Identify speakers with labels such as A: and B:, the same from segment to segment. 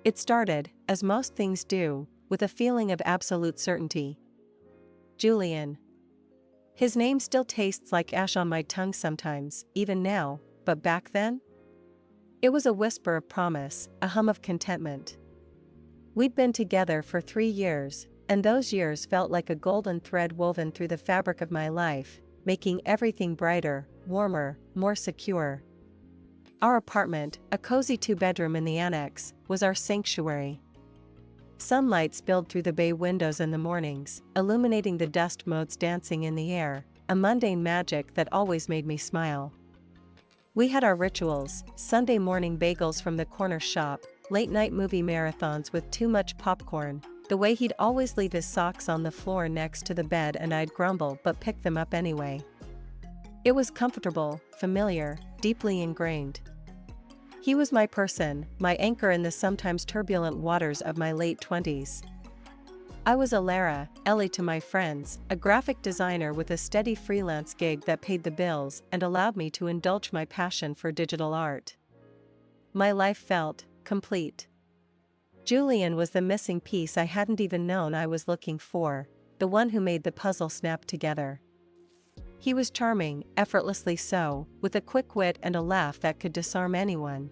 A: It started, as most things do, with a feeling of absolute certainty. Julian. His name still tastes like ash on my tongue sometimes, even now, but back then? It was a whisper of promise, a hum of contentment. We'd been together for 3 years, and those years felt like a golden thread woven through the fabric of my life, making everything brighter, warmer, more secure. Our apartment, a cozy 2-bedroom in the annex, was our sanctuary. Sunlight spilled through the bay windows in the mornings, illuminating the dust motes dancing in the air, a mundane magic that always made me smile. We had our rituals: Sunday morning bagels from the corner shop, late-night movie marathons with too much popcorn, the way he'd always leave his socks on the floor next to the bed and I'd grumble but pick them up anyway. It was comfortable, familiar, deeply ingrained. He was my person, my anchor in the sometimes turbulent waters of my late 20s. I was Elara, Ellie to my friends, a graphic designer with a steady freelance gig that paid the bills and allowed me to indulge my passion for digital art. My life felt complete. Julian was the missing piece I hadn't even known I was looking for, the one who made the puzzle snap together. He was charming, effortlessly so, with a quick wit and a laugh that could disarm anyone.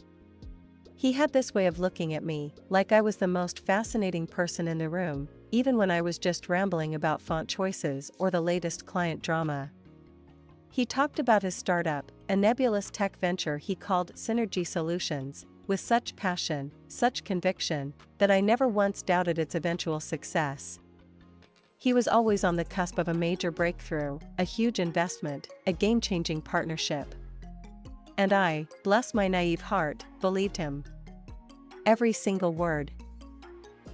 A: He had this way of looking at me, like I was the most fascinating person in the room, even when I was just rambling about font choices or the latest client drama. He talked about his startup, a nebulous tech venture he called Synergy Solutions, with such passion, such conviction, that I never once doubted its eventual success. He was always on the cusp of a major breakthrough, a huge investment, a game-changing partnership. And I, bless my naive heart, believed him. Every single word.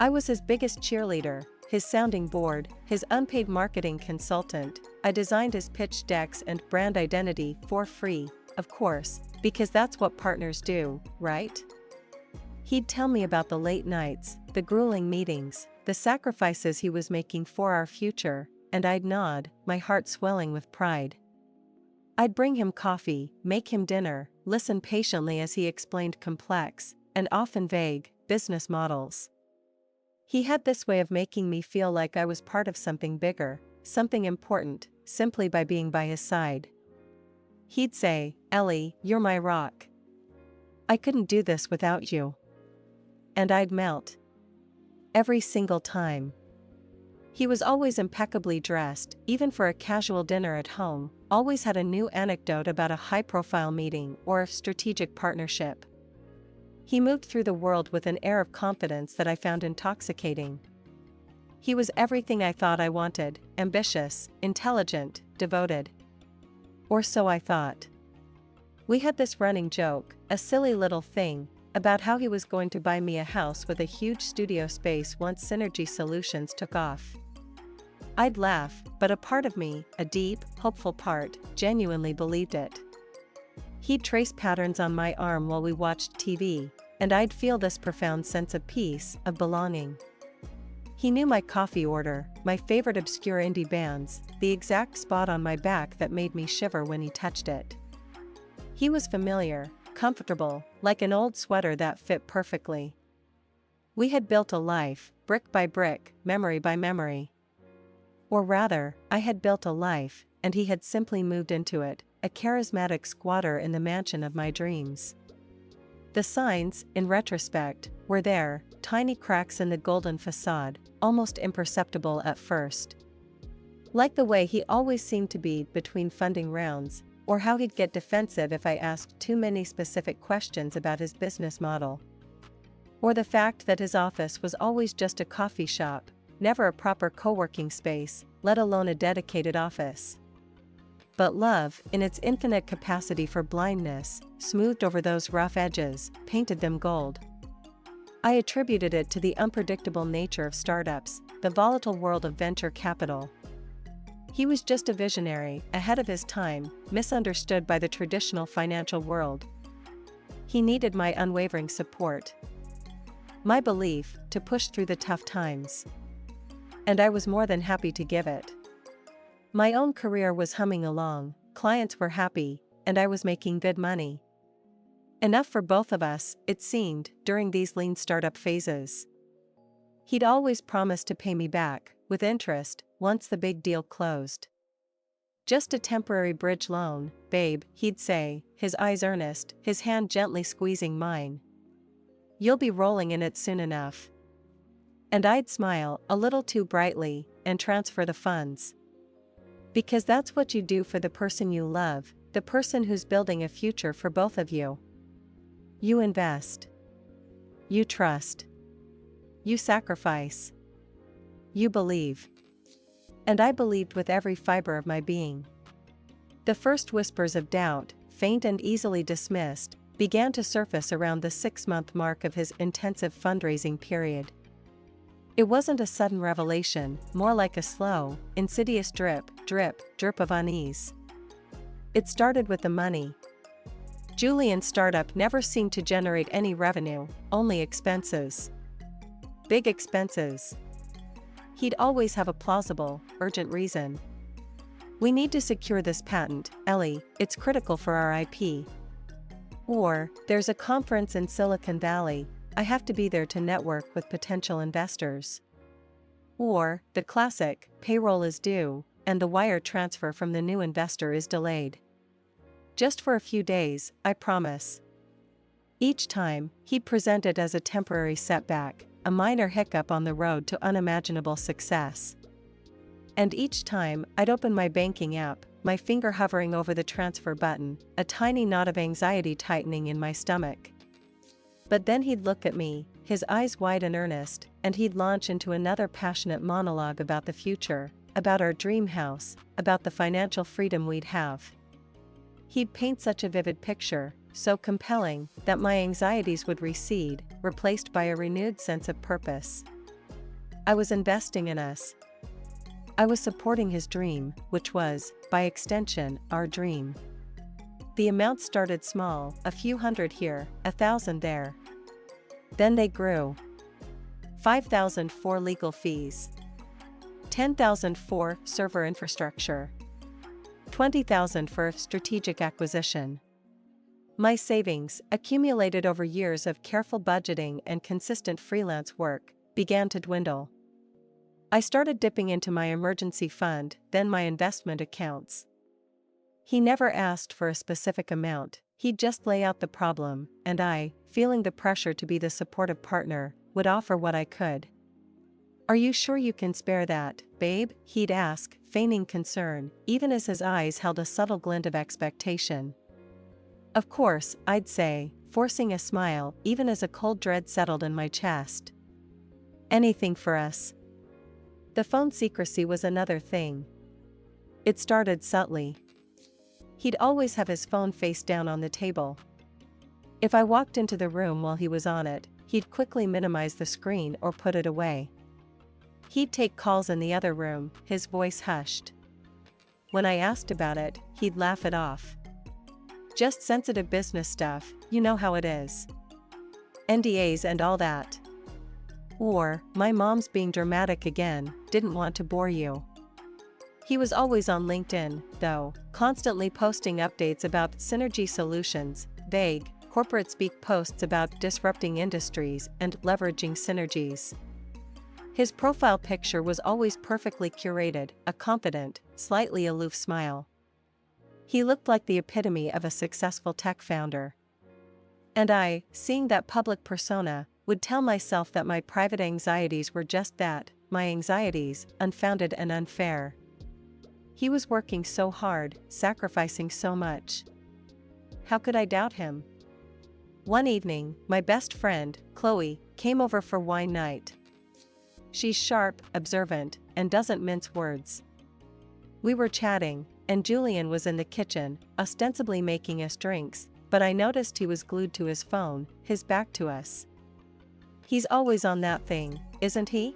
A: I was his biggest cheerleader, his sounding board, his unpaid marketing consultant. I designed his pitch decks and brand identity for free, of course, because that's what partners do, right? He'd tell me about the late nights, the grueling meetings, the sacrifices he was making for our future, and I'd nod, my heart swelling with pride. I'd bring him coffee, make him dinner, listen patiently as he explained complex, and often vague, business models. He had this way of making me feel like I was part of something bigger, something important, simply by being by his side. He'd say, "Ellie, you're my rock. I couldn't do this without you." And I'd melt. Every single time. He was always impeccably dressed, even for a casual dinner at home, always had a new anecdote about a high-profile meeting or a strategic partnership. He moved through the world with an air of confidence that I found intoxicating. He was everything I thought I wanted: ambitious, intelligent, devoted. Or so I thought. We had this running joke, a silly little thing, about how he was going to buy me a house with a huge studio space once Synergy Solutions took off. I'd laugh, but a part of me, a deep, hopeful part, genuinely believed it. He'd trace patterns on my arm while we watched TV, and I'd feel this profound sense of peace, of belonging. He knew my coffee order, my favorite obscure indie bands, the exact spot on my back that made me shiver when he touched it. He was familiar, comfortable, like an old sweater that fit perfectly. We had built a life, brick by brick, memory by memory. Or rather, I had built a life, and he had simply moved into it, a charismatic squatter in the mansion of my dreams. The signs, in retrospect, were there, tiny cracks in the golden facade, almost imperceptible at first. Like the way he always seemed to be between funding rounds, or how he'd get defensive if I asked too many specific questions about his business model. Or the fact that his office was always just a coffee shop, never a proper co-working space, let alone a dedicated office. But love, in its infinite capacity for blindness, smoothed over those rough edges, painted them gold. I attributed it to the unpredictable nature of startups, the volatile world of venture capital. He was just a visionary, ahead of his time, misunderstood by the traditional financial world. He needed my unwavering support. My belief, to push through the tough times. And I was more than happy to give it. My own career was humming along, clients were happy, and I was making good money. Enough for both of us, it seemed, during these lean startup phases. He'd always promised to pay me back, with interest, once the big deal closed. Just a temporary bridge loan, babe, he'd say, his eyes earnest, his hand gently squeezing mine. You'll be rolling in it soon enough. And I'd smile, a little too brightly, and transfer the funds. Because that's what you do for the person you love, the person who's building a future for both of you. You invest. You trust. You sacrifice. You believe. And I believed with every fiber of my being. The first whispers of doubt, faint and easily dismissed, began to surface around the 6-month mark of his intensive fundraising period. It wasn't a sudden revelation, more like a slow, insidious drip, drip, drip of unease. It started with the money. Julian's startup never seemed to generate any revenue, only expenses. Big expenses. He'd always have a plausible, urgent reason. We need to secure this patent, Ellie, it's critical for our IP. Or, there's a conference in Silicon Valley, I have to be there to network with potential investors. Or, the classic, payroll is due, and the wire transfer from the new investor is delayed. Just for a few days, I promise. Each time, he'd present it as a temporary setback, a minor hiccup on the road to unimaginable success. And each time, I'd open my banking app, my finger hovering over the transfer button, a tiny knot of anxiety tightening in my stomach. But then he'd look at me, his eyes wide and earnest, and he'd launch into another passionate monologue about the future, about our dream house, about the financial freedom we'd have. He'd paint such a vivid picture, so compelling, that my anxieties would recede, replaced by a renewed sense of purpose. I was investing in us. I was supporting his dream, which was, by extension, our dream. The amount started small, a few hundred here, 1,000 there. Then they grew. 5,000 for legal fees. 10,000 for server infrastructure. 20,000 for strategic acquisition. My savings, accumulated over years of careful budgeting and consistent freelance work, began to dwindle. I started dipping into my emergency fund, then my investment accounts. He never asked for a specific amount, he'd just lay out the problem, and I, feeling the pressure to be the supportive partner, would offer what I could. Are you sure you can spare that, babe? He'd ask, feigning concern, even as his eyes held a subtle glint of expectation. Of course, I'd say, forcing a smile, even as a cold dread settled in my chest. Anything for us. The phone secrecy was another thing. It started subtly. He'd always have his phone face down on the table. If I walked into the room while he was on it, he'd quickly minimize the screen or put it away. He'd take calls in the other room, his voice hushed. When I asked about it, he'd laugh it off. Just sensitive business stuff, you know how it is. NDAs and all that. Or, my mom's being dramatic again, didn't want to bore you. He was always on LinkedIn, though, constantly posting updates about synergy solutions, vague, corporate speak posts about disrupting industries and leveraging synergies. His profile picture was always perfectly curated, a confident, slightly aloof smile. He looked like the epitome of a successful tech founder. And I, seeing that public persona, would tell myself that my private anxieties were just that, my anxieties, unfounded and unfair. He was working so hard, sacrificing so much. How could I doubt him? One evening, my best friend, Chloe, came over for wine night. She's sharp, observant, and doesn't mince words. We were chatting, and Julian was in the kitchen, ostensibly making us drinks, but I noticed he was glued to his phone, his back to us. He's always on that thing, isn't he?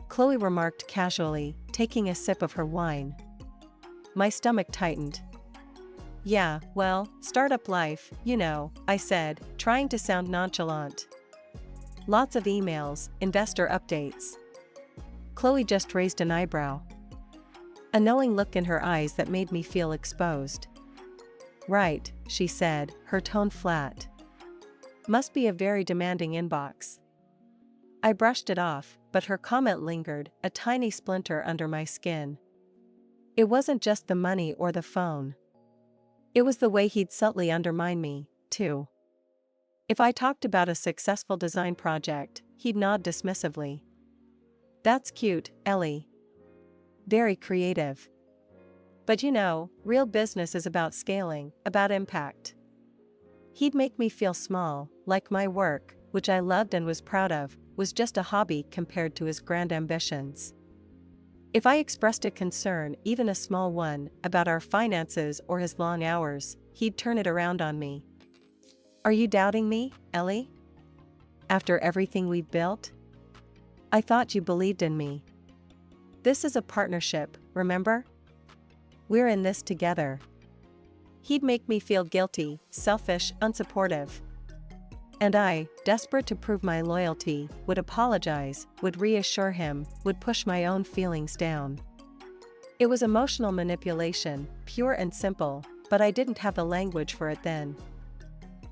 A: Chloe remarked casually, taking a sip of her wine. My stomach tightened. Yeah, well, startup life, you know, I said, trying to sound nonchalant. Lots of emails, investor updates. Chloe just raised an eyebrow. A knowing look in her eyes that made me feel exposed. Right, she said, her tone flat. Must be a very demanding inbox. I brushed it off, but her comment lingered, a tiny splinter under my skin. It wasn't just the money or the phone. It was the way he'd subtly undermine me, too. If I talked about a successful design project, he'd nod dismissively. That's cute, Ellie. Very creative. But real business is about scaling, about impact. He'd make me feel small, like my work, which I loved and was proud of, was just a hobby compared to his grand ambitions. If I expressed a concern, even a small one, about our finances or his long hours, he'd turn it around on me. Are you doubting me, Ellie? After everything we've built? I thought you believed in me. This is a partnership, remember? We're in this together. He'd make me feel guilty, selfish, unsupportive. And I, desperate to prove my loyalty, would apologize, would reassure him, would push my own feelings down. It was emotional manipulation, pure and simple, but I didn't have the language for it then.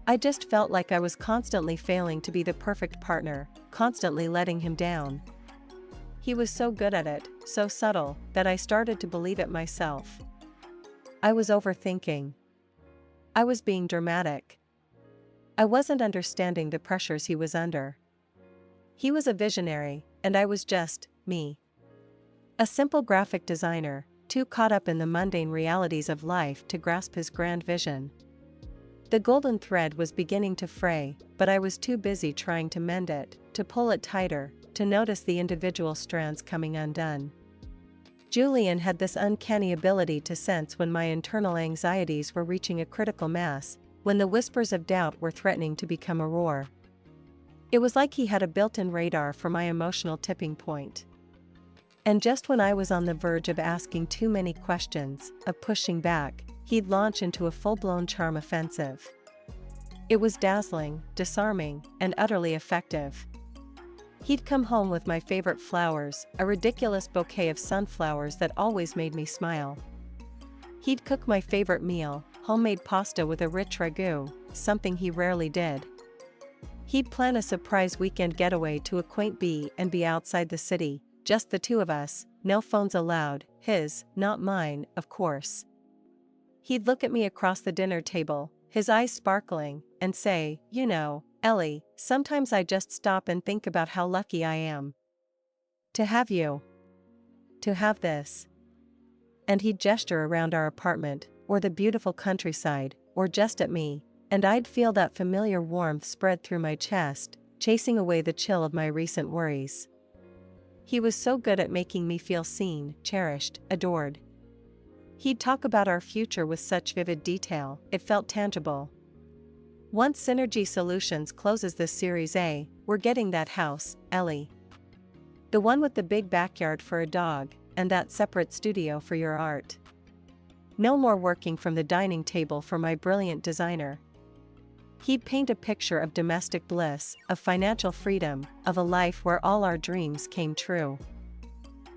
A: I just felt like I was constantly failing to be the perfect partner, constantly letting him down. He was so good at it, so subtle, that I started to believe it myself. I was overthinking. I was being dramatic. I wasn't understanding the pressures he was under. He was a visionary, and I was just me. A simple graphic designer, too caught up in the mundane realities of life to grasp his grand vision. The golden thread was beginning to fray, but I was too busy trying to mend it, to pull it tighter, to notice the individual strands coming undone. Julian had this uncanny ability to sense when my internal anxieties were reaching a critical mass, when the whispers of doubt were threatening to become a roar. It was like he had a built-in radar for my emotional tipping point. And just when I was on the verge of asking too many questions, of pushing back, he'd launch into a full-blown charm offensive. It was dazzling, disarming, and utterly effective. He'd come home with my favorite flowers, a ridiculous bouquet of sunflowers that always made me smile. He'd cook my favorite meal, homemade pasta with a rich ragu, something he rarely did. He'd plan a surprise weekend getaway to a quaint B&B outside the city, just the two of us, no phones allowed, his, not mine, of course. He'd look at me across the dinner table, his eyes sparkling, and say, Ellie, sometimes I just stop and think about how lucky I am. To have you. To have this. And he'd gesture around our apartment, or the beautiful countryside, or just at me, and I'd feel that familiar warmth spread through my chest, chasing away the chill of my recent worries. He was so good at making me feel seen, cherished, adored. He'd talk about our future with such vivid detail, it felt tangible. Once Synergy Solutions closes this Series A, we're getting that house, Ellie. The one with the big backyard for a dog, and that separate studio for your art. No more working from the dining table for my brilliant designer. He'd paint a picture of domestic bliss, of financial freedom, of a life where all our dreams came true.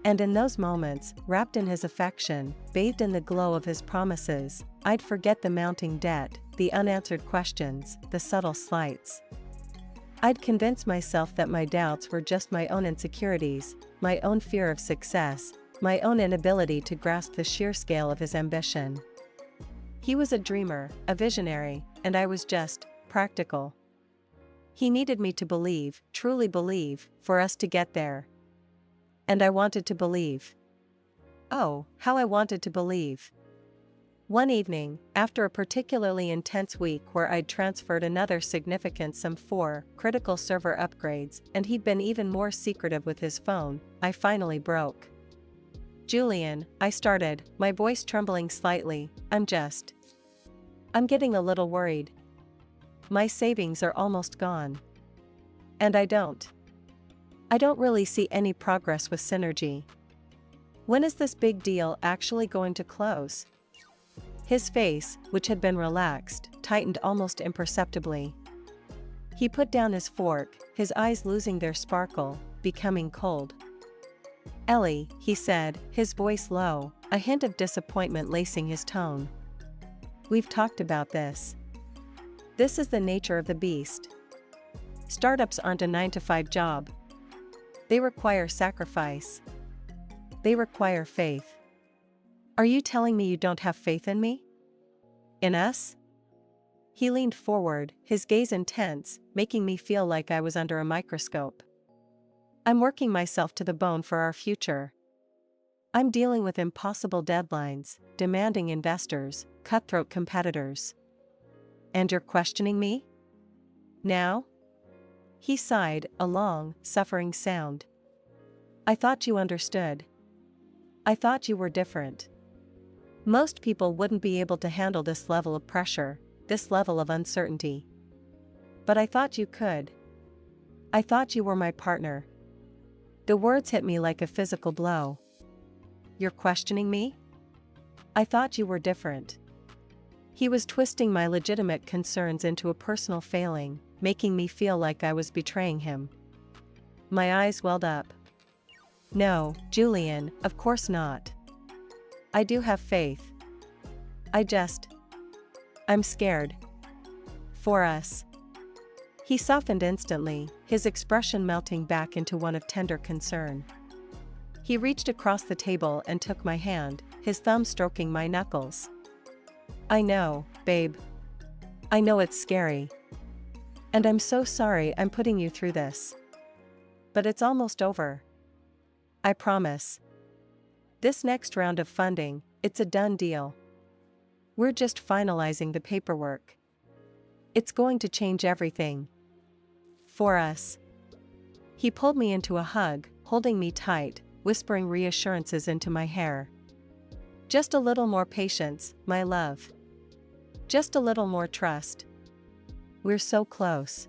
A: And in those moments, wrapped in his affection, bathed in the glow of his promises, I'd forget the mounting debt, the unanswered questions, the subtle slights. I'd convince myself that my doubts were just my own insecurities, my own fear of success, my own inability to grasp the sheer scale of his ambition. He was a dreamer, a visionary, and I was just practical. He needed me to believe, truly believe, for us to get there. And I wanted to believe. Oh, how I wanted to believe. One evening, after a particularly intense week where I'd transferred another significant sum for critical server upgrades, and he'd been even more secretive with his phone, I finally broke. Julian, I started, my voice trembling slightly, I'm getting a little worried. My savings are almost gone. And I don't really see any progress with Synergy. When is this big deal actually going to close? His face, which had been relaxed, tightened almost imperceptibly. He put down his fork, his eyes losing their sparkle, becoming cold. Ellie, he said, his voice low, a hint of disappointment lacing his tone. We've talked about this. This is the nature of the beast. Startups aren't a 9-to-5 job. They require sacrifice. They require faith. Are you telling me you don't have faith in me? In us? He leaned forward, his gaze intense, making me feel like I was under a microscope. I'm working myself to the bone for our future. I'm dealing with impossible deadlines, demanding investors, cutthroat competitors. And you're questioning me? Now? He sighed, a long, suffering sound. I thought you understood. I thought you were different. Most people wouldn't be able to handle this level of pressure, this level of uncertainty. But I thought you could. I thought you were my partner. The words hit me like a physical blow. You're questioning me? I thought you were different. He was twisting my legitimate concerns into a personal failing, making me feel like I was betraying him. My eyes welled up. No, Julian, of course not. I do have faith. I'm scared. For us. He softened instantly, his expression melting back into one of tender concern. He reached across the table and took my hand, his thumb stroking my knuckles. I know, babe. I know it's scary. And I'm so sorry I'm putting you through this. But it's almost over. I promise. This next round of funding, it's a done deal. We're just finalizing the paperwork. It's going to change everything. For us. He pulled me into a hug, holding me tight, whispering reassurances into my hair. Just a little more patience, my love. Just a little more trust. We're so close.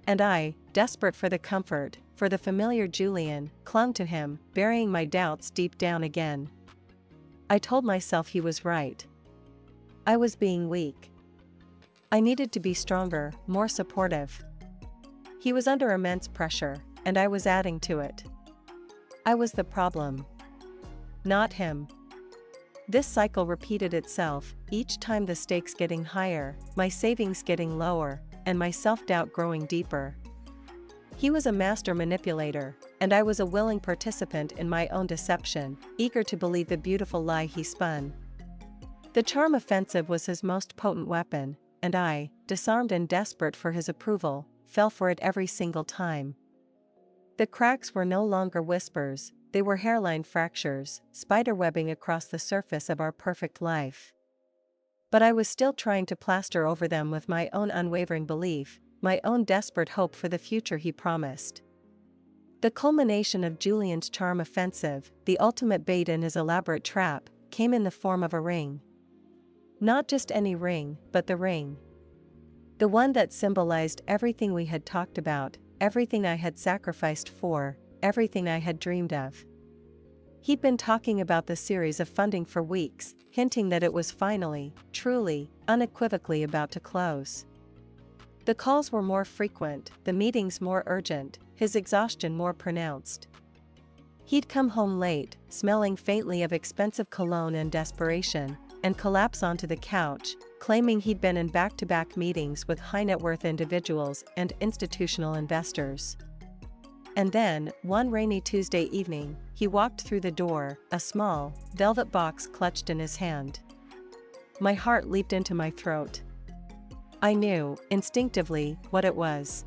A: And I, desperate for the comfort, for the familiar Julian, clung to him, burying my doubts deep down again. I told myself he was right. I was being weak. I needed to be stronger, more supportive. He was under immense pressure, and I was adding to it. I was the problem. Not him. This cycle repeated itself, each time the stakes getting higher, my savings getting lower, and my self-doubt growing deeper. He was a master manipulator, and I was a willing participant in my own deception, eager to believe the beautiful lie he spun. The charm offensive was his most potent weapon, and I, disarmed and desperate for his approval, fell for it every single time. The cracks were no longer whispers, they were hairline fractures, spiderwebbing across the surface of our perfect life. But I was still trying to plaster over them with my own unwavering belief, my own desperate hope for the future he promised. The culmination of Julian's charm offensive, the ultimate bait in his elaborate trap, came in the form of a ring. Not just any ring, but the ring. The one that symbolized everything we had talked about, everything I had sacrificed for, everything I had dreamed of. He'd been talking about the series of funding for weeks, hinting that it was finally, truly, unequivocally about to close. The calls were more frequent, the meetings more urgent, his exhaustion more pronounced. He'd come home late, smelling faintly of expensive cologne and desperation, and collapse onto the couch, claiming he'd been in back-to-back meetings with high-net-worth individuals and institutional investors. And then, one rainy Tuesday evening, he walked through the door, a small, velvet box clutched in his hand. My heart leaped into my throat. I knew, instinctively, what it was.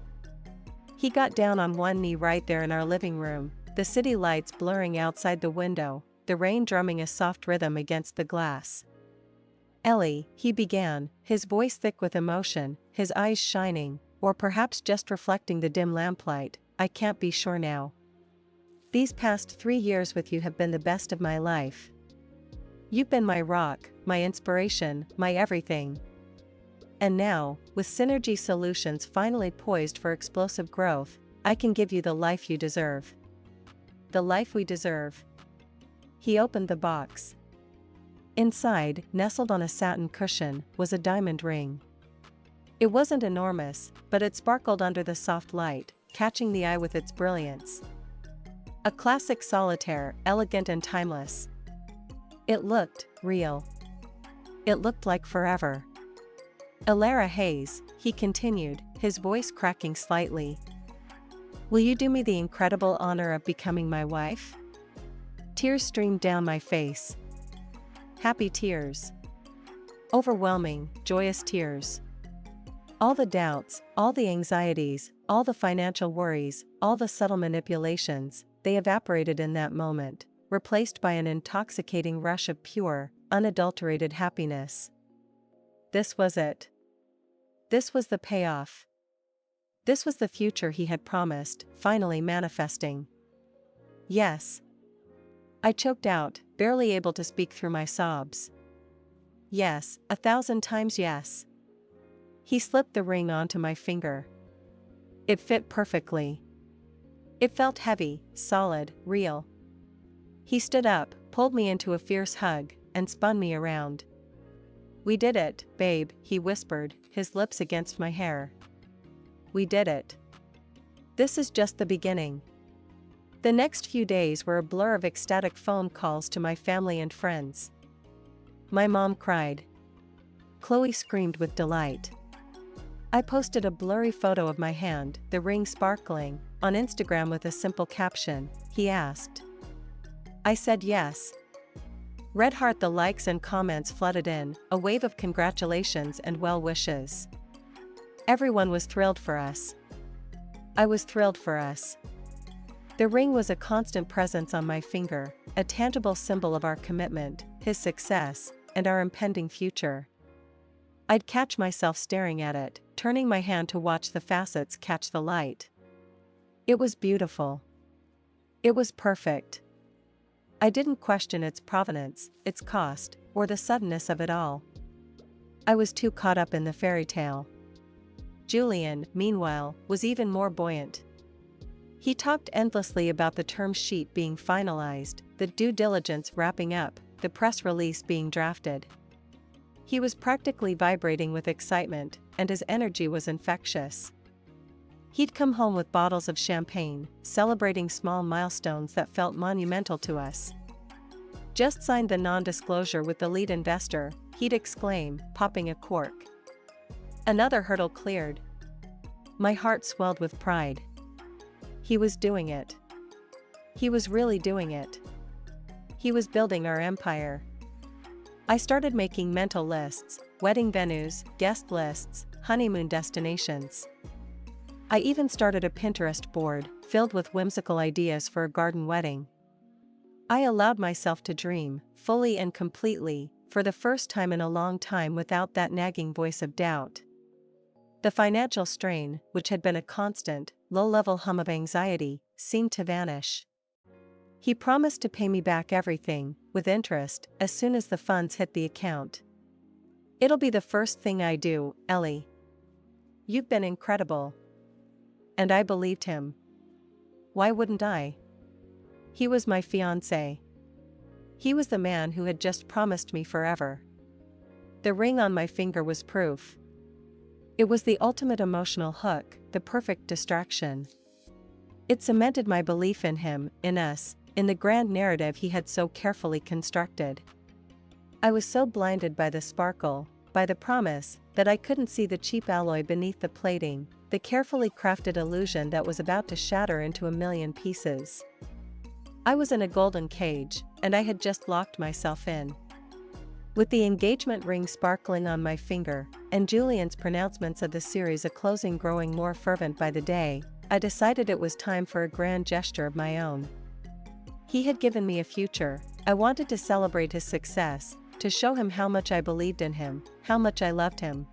A: He got down on one knee right there in our living room, the city lights blurring outside the window, the rain drumming a soft rhythm against the glass. Ellie, he began, his voice thick with emotion, his eyes shining, or perhaps just reflecting the dim lamplight, I can't be sure now. These past 3 years with you have been the best of my life. You've been my rock, my inspiration, my everything. And now, with Synergy Solutions finally poised for explosive growth, I can give you the life you deserve. The life we deserve. He opened the box. Inside, nestled on a satin cushion, was a diamond ring. It wasn't enormous, but it sparkled under the soft light, catching the eye with its brilliance. A classic solitaire, elegant and timeless. It looked real. It looked like forever. Elara Hayes, he continued, his voice cracking slightly. Will you do me the incredible honor of becoming my wife? Tears streamed down my face. Happy tears. Overwhelming, joyous tears. All the doubts, all the anxieties, all the financial worries, all the subtle manipulations, they evaporated in that moment, replaced by an intoxicating rush of pure, unadulterated happiness. This was it. This was the payoff. This was the future he had promised, finally manifesting. Yes. I choked out, barely able to speak through my sobs. Yes, 1,000 times yes. He slipped the ring onto my finger. It fit perfectly. It felt heavy, solid, real. He stood up, pulled me into a fierce hug, and spun me around. We did it, babe, he whispered, his lips against my hair. We did it. This is just the beginning. The next few days were a blur of ecstatic phone calls to my family and friends. My mom cried. Chloe screamed with delight. I posted a blurry photo of my hand, the ring sparkling, on Instagram with a simple caption, he asked. I said yes. Red heart. The likes and comments flooded in, a wave of congratulations and well wishes. Everyone was thrilled for us. I was thrilled for us. The ring was a constant presence on my finger, a tangible symbol of our commitment, his success, and our impending future. I'd catch myself staring at it, turning my hand to watch the facets catch the light. It was beautiful. It was perfect. I didn't question its provenance, its cost, or the suddenness of it all. I was too caught up in the fairy tale. Julian, meanwhile, was even more buoyant. He talked endlessly about the term sheet being finalized, the due diligence wrapping up, the press release being drafted. He was practically vibrating with excitement, and his energy was infectious. He'd come home with bottles of champagne, celebrating small milestones that felt monumental to us. Just signed the non-disclosure with the lead investor, he'd exclaim, popping a cork. Another hurdle cleared. My heart swelled with pride. He was doing it. He was really doing it. He was building our empire. I started making mental lists, wedding venues, guest lists, honeymoon destinations. I even started a Pinterest board, filled with whimsical ideas for a garden wedding. I allowed myself to dream, fully and completely, for the first time in a long time without that nagging voice of doubt. The financial strain, which had been a constant, low-level hum of anxiety, seemed to vanish. He promised to pay me back everything, with interest, as soon as the funds hit the account. It'll be the first thing I do, Ellie. You've been incredible. And I believed him. Why wouldn't I? He was my fiancé. He was the man who had just promised me forever. The ring on my finger was proof. It was the ultimate emotional hook, the perfect distraction. It cemented my belief in him, in us, in the grand narrative he had so carefully constructed. I was so blinded by the sparkle, by the promise, that I couldn't see the cheap alloy beneath the plating, the carefully crafted illusion that was about to shatter into a million pieces. I was in a golden cage, and I had just locked myself in. With the engagement ring sparkling on my finger, and Julian's pronouncements of the series a closing growing more fervent by the day, I decided it was time for a grand gesture of my own. He had given me a future. I wanted to celebrate his success, to show him how much I believed in him, how much I loved him.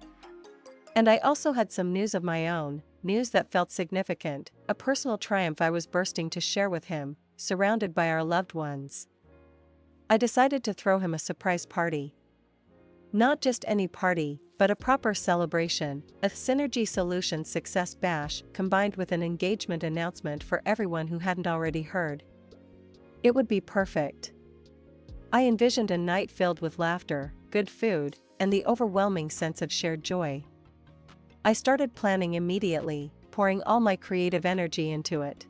A: And I also had some news of my own, news that felt significant, a personal triumph I was bursting to share with him, surrounded by our loved ones. I decided to throw him a surprise party. Not just any party, but a proper celebration, a Synergy Solutions success bash combined with an engagement announcement for everyone who hadn't already heard. It would be perfect. I envisioned a night filled with laughter, good food, and the overwhelming sense of shared joy. I started planning immediately, pouring all my creative energy into it.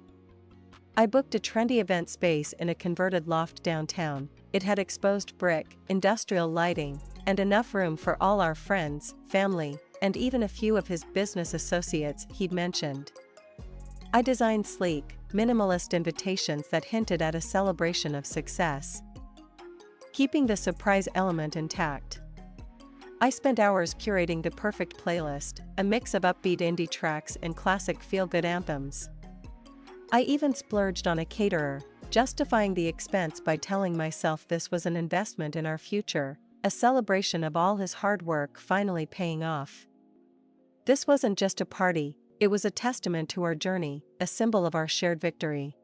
A: I booked a trendy event space in a converted loft downtown, It had exposed brick, industrial lighting, and enough room for all our friends, family, and even a few of his business associates he'd mentioned. I designed sleek, minimalist invitations that hinted at a celebration of success, keeping the surprise element intact. I spent hours curating the perfect playlist, a mix of upbeat indie tracks and classic feel-good anthems. I even splurged on a caterer, justifying the expense by telling myself this was an investment in our future, a celebration of all his hard work finally paying off. This wasn't just a party, it was a testament to our journey, a symbol of our shared victory.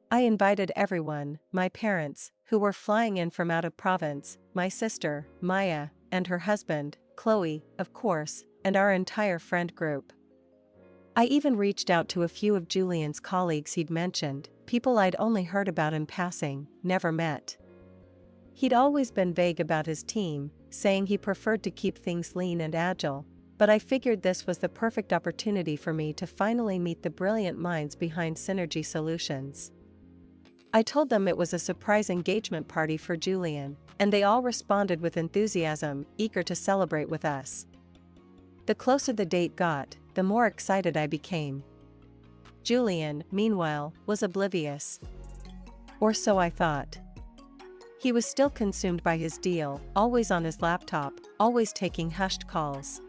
A: I invited everyone, my parents, who were flying in from out of province, my sister, Maya, and her husband, Chloe, of course, and our entire friend group. I even reached out to a few of Julian's colleagues he'd mentioned, people I'd only heard about in passing, never met. He'd always been vague about his team, saying he preferred to keep things lean and agile, but I figured this was the perfect opportunity for me to finally meet the brilliant minds behind Synergy Solutions. I told them it was a surprise engagement party for Julian, and they all responded with enthusiasm, eager to celebrate with us. The closer the date got, the more excited I became. Julian, meanwhile, was oblivious. Or so I thought. He was still consumed by his deal, always on his laptop, always taking hushed calls.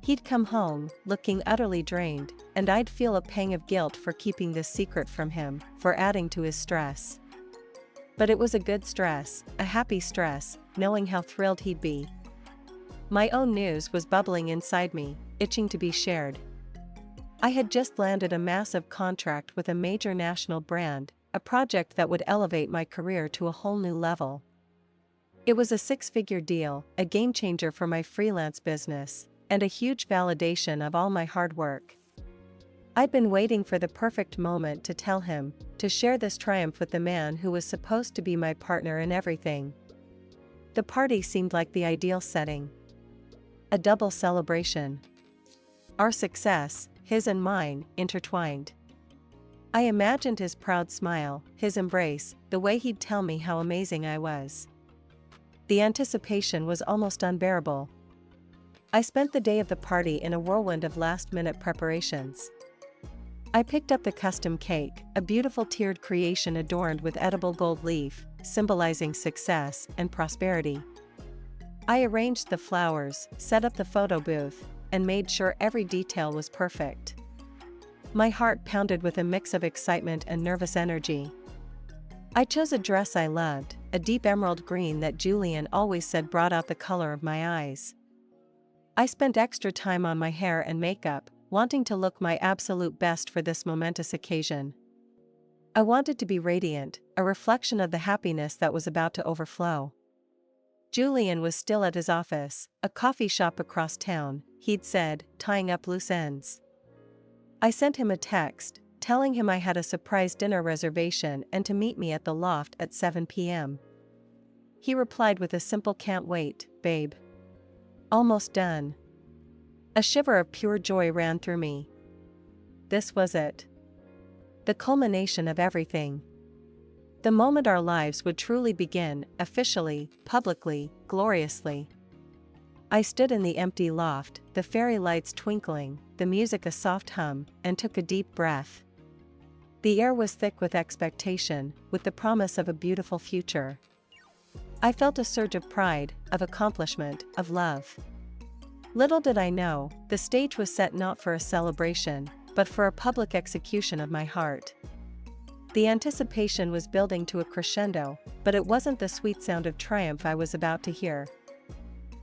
A: He'd come home, looking utterly drained, and I'd feel a pang of guilt for keeping this secret from him, for adding to his stress. But it was a good stress, a happy stress, knowing how thrilled he'd be. My own news was bubbling inside me, itching to be shared. I had just landed a massive contract with a major national brand, a project that would elevate my career to a whole new level. It was a 6-figure deal, a game changer for my freelance business, and a huge validation of all my hard work. I'd been waiting for the perfect moment to tell him, to share this triumph with the man who was supposed to be my partner in everything. The party seemed like the ideal setting. A double celebration. Our success, his and mine, intertwined. I imagined his proud smile, his embrace, the way he'd tell me how amazing I was. The anticipation was almost unbearable. I spent the day of the party in a whirlwind of last-minute preparations. I picked up the custom cake, a beautiful tiered creation adorned with edible gold leaf, symbolizing success and prosperity. I arranged the flowers, set up the photo booth, and made sure every detail was perfect. My heart pounded with a mix of excitement and nervous energy. I chose a dress I loved, a deep emerald green that Julian always said brought out the color of my eyes. I spent extra time on my hair and makeup, wanting to look my absolute best for this momentous occasion. I wanted to be radiant, a reflection of the happiness that was about to overflow. Julian was still at his office, a coffee shop across town, he'd said, tying up loose ends. I sent him a text, telling him I had a surprise dinner reservation and to meet me at the loft at 7 p.m. He replied with a simple "Can't wait, babe." Almost done. A shiver of pure joy ran through me. This was it. The culmination of everything. The moment our lives would truly begin, officially, publicly, gloriously. I stood in the empty loft, the fairy lights twinkling, the music a soft hum, and took a deep breath. The air was thick with expectation, with the promise of a beautiful future. I felt a surge of pride, of accomplishment, of love. Little did I know, the stage was set not for a celebration, but for a public execution of my heart. The anticipation was building to a crescendo, but it wasn't the sweet sound of triumph I was about to hear.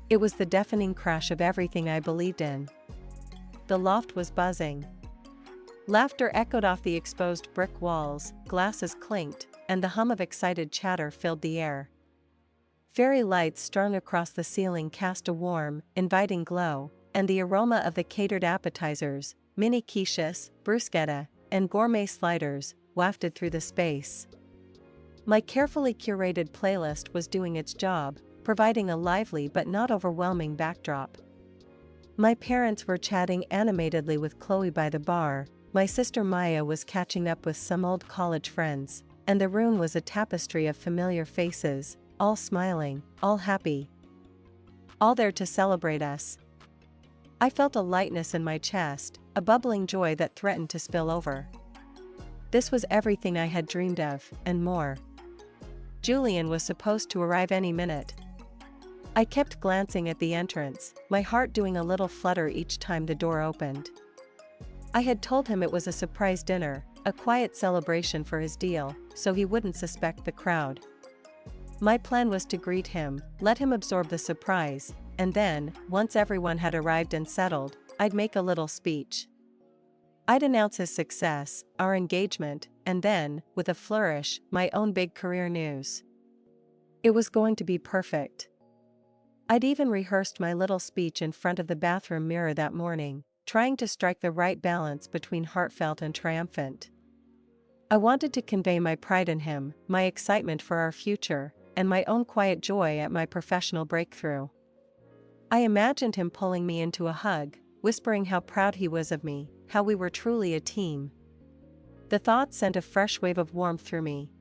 A: It was the deafening crash of everything I believed in. The loft was buzzing. Laughter echoed off the exposed brick walls, glasses clinked, and the hum of excited chatter filled the air. Fairy lights strung across the ceiling cast a warm, inviting glow, and the aroma of the catered appetizers, mini quiches, bruschetta, and gourmet sliders, wafted through the space. My carefully curated playlist was doing its job, providing a lively but not overwhelming backdrop. My parents were chatting animatedly with Chloe by the bar, my sister Maya was catching up with some old college friends, and the room was a tapestry of familiar faces, all smiling, all happy, all there to celebrate us. I felt a lightness in my chest, a bubbling joy that threatened to spill over. This was everything I had dreamed of, and more. Julian was supposed to arrive any minute. I kept glancing at the entrance, my heart doing a little flutter each time the door opened. I had told him it was a surprise dinner, a quiet celebration for his deal, so he wouldn't suspect the crowd. My plan was to greet him, let him absorb the surprise, and then, once everyone had arrived and settled, I'd make a little speech. I'd announce his success, our engagement, and then, with a flourish, my own big career news. It was going to be perfect. I'd even rehearsed my little speech in front of the bathroom mirror that morning, trying to strike the right balance between heartfelt and triumphant. I wanted to convey my pride in him, my excitement for our future, and my own quiet joy at my professional breakthrough. I imagined him pulling me into a hug, whispering how proud he was of me, how we were truly a team. The thought sent a fresh wave of warmth through me.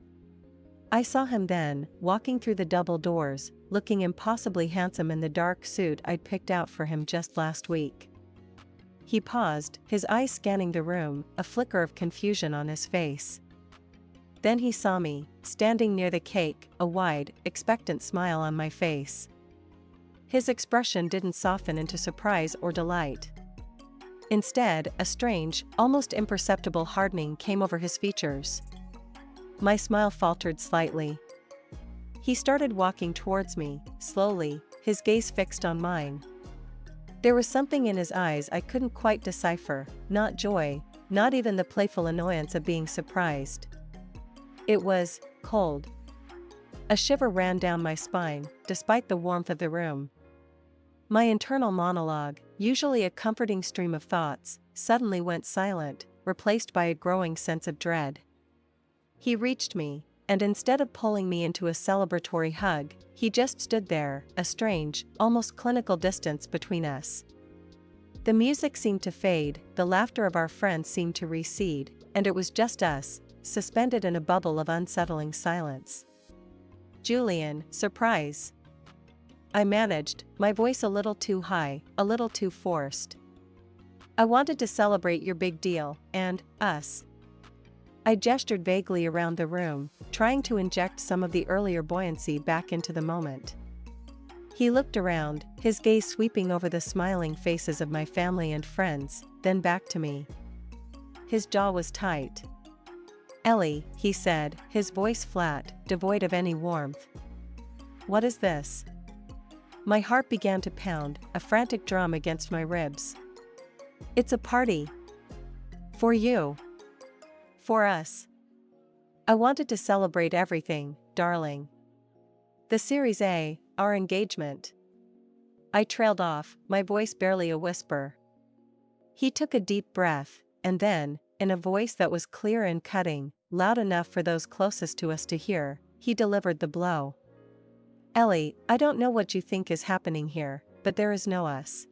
A: I saw him then, walking through the double doors, looking impossibly handsome in the dark suit I'd picked out for him just last week. He paused, his eyes scanning the room, a flicker of confusion on his face. Then he saw me, standing near the cake, a wide, expectant smile on my face. His expression didn't soften into surprise or delight. Instead, a strange, almost imperceptible hardening came over his features. My smile faltered slightly. He started walking towards me, slowly, his gaze fixed on mine. There was something in his eyes I couldn't quite decipher, not joy, not even the playful annoyance of being surprised. It was cold. A shiver ran down my spine, despite the warmth of the room. My internal monologue, usually a comforting stream of thoughts, suddenly went silent, replaced by a growing sense of dread. He reached me, and instead of pulling me into a celebratory hug, he just stood there, a strange, almost clinical distance between us. The music seemed to fade, the laughter of our friends seemed to recede, and it was just us, suspended in a bubble of unsettling silence. Julian, surprise. I managed, my voice a little too high, a little too forced. I wanted to celebrate your big deal, and us. I gestured vaguely around the room, trying to inject some of the earlier buoyancy back into the moment. He looked around, his gaze sweeping over the smiling faces of my family and friends, then back to me. His jaw was tight. "Ellie," he said, his voice flat, devoid of any warmth. "What is this?" My heart began to pound, a frantic drum against my ribs. "It's a party. For you. For us. I wanted to celebrate everything, darling. The Series A, our engagement." I trailed off, my voice barely a whisper. He took a deep breath, and then, in a voice that was clear and cutting, loud enough for those closest to us to hear, he delivered the blow. "Ellie, I don't know what you think is happening here, but there is no us.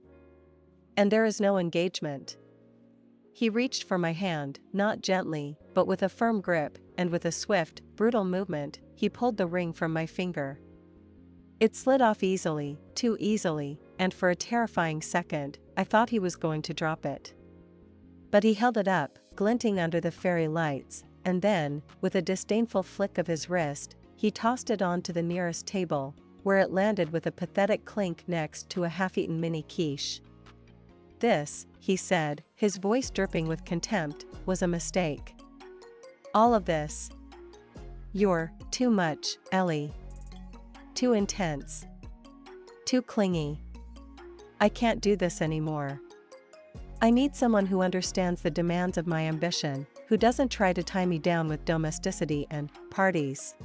A: And there is no engagement." He reached for my hand, not gently, but with a firm grip, and with a swift, brutal movement, he pulled the ring from my finger. It slid off easily, too easily, and for a terrifying second, I thought he was going to drop it. But he held it up, glinting under the fairy lights, and then, with a disdainful flick of his wrist, he tossed it onto the nearest table, where it landed with a pathetic clink next to a half-eaten mini quiche. "This," he said, his voice dripping with contempt, "was a mistake. All of this. You're too much, Ellie. Too intense. Too clingy. I can't do this anymore. I need someone who understands the demands of my ambition, who doesn't try to tie me down with domesticity and parties."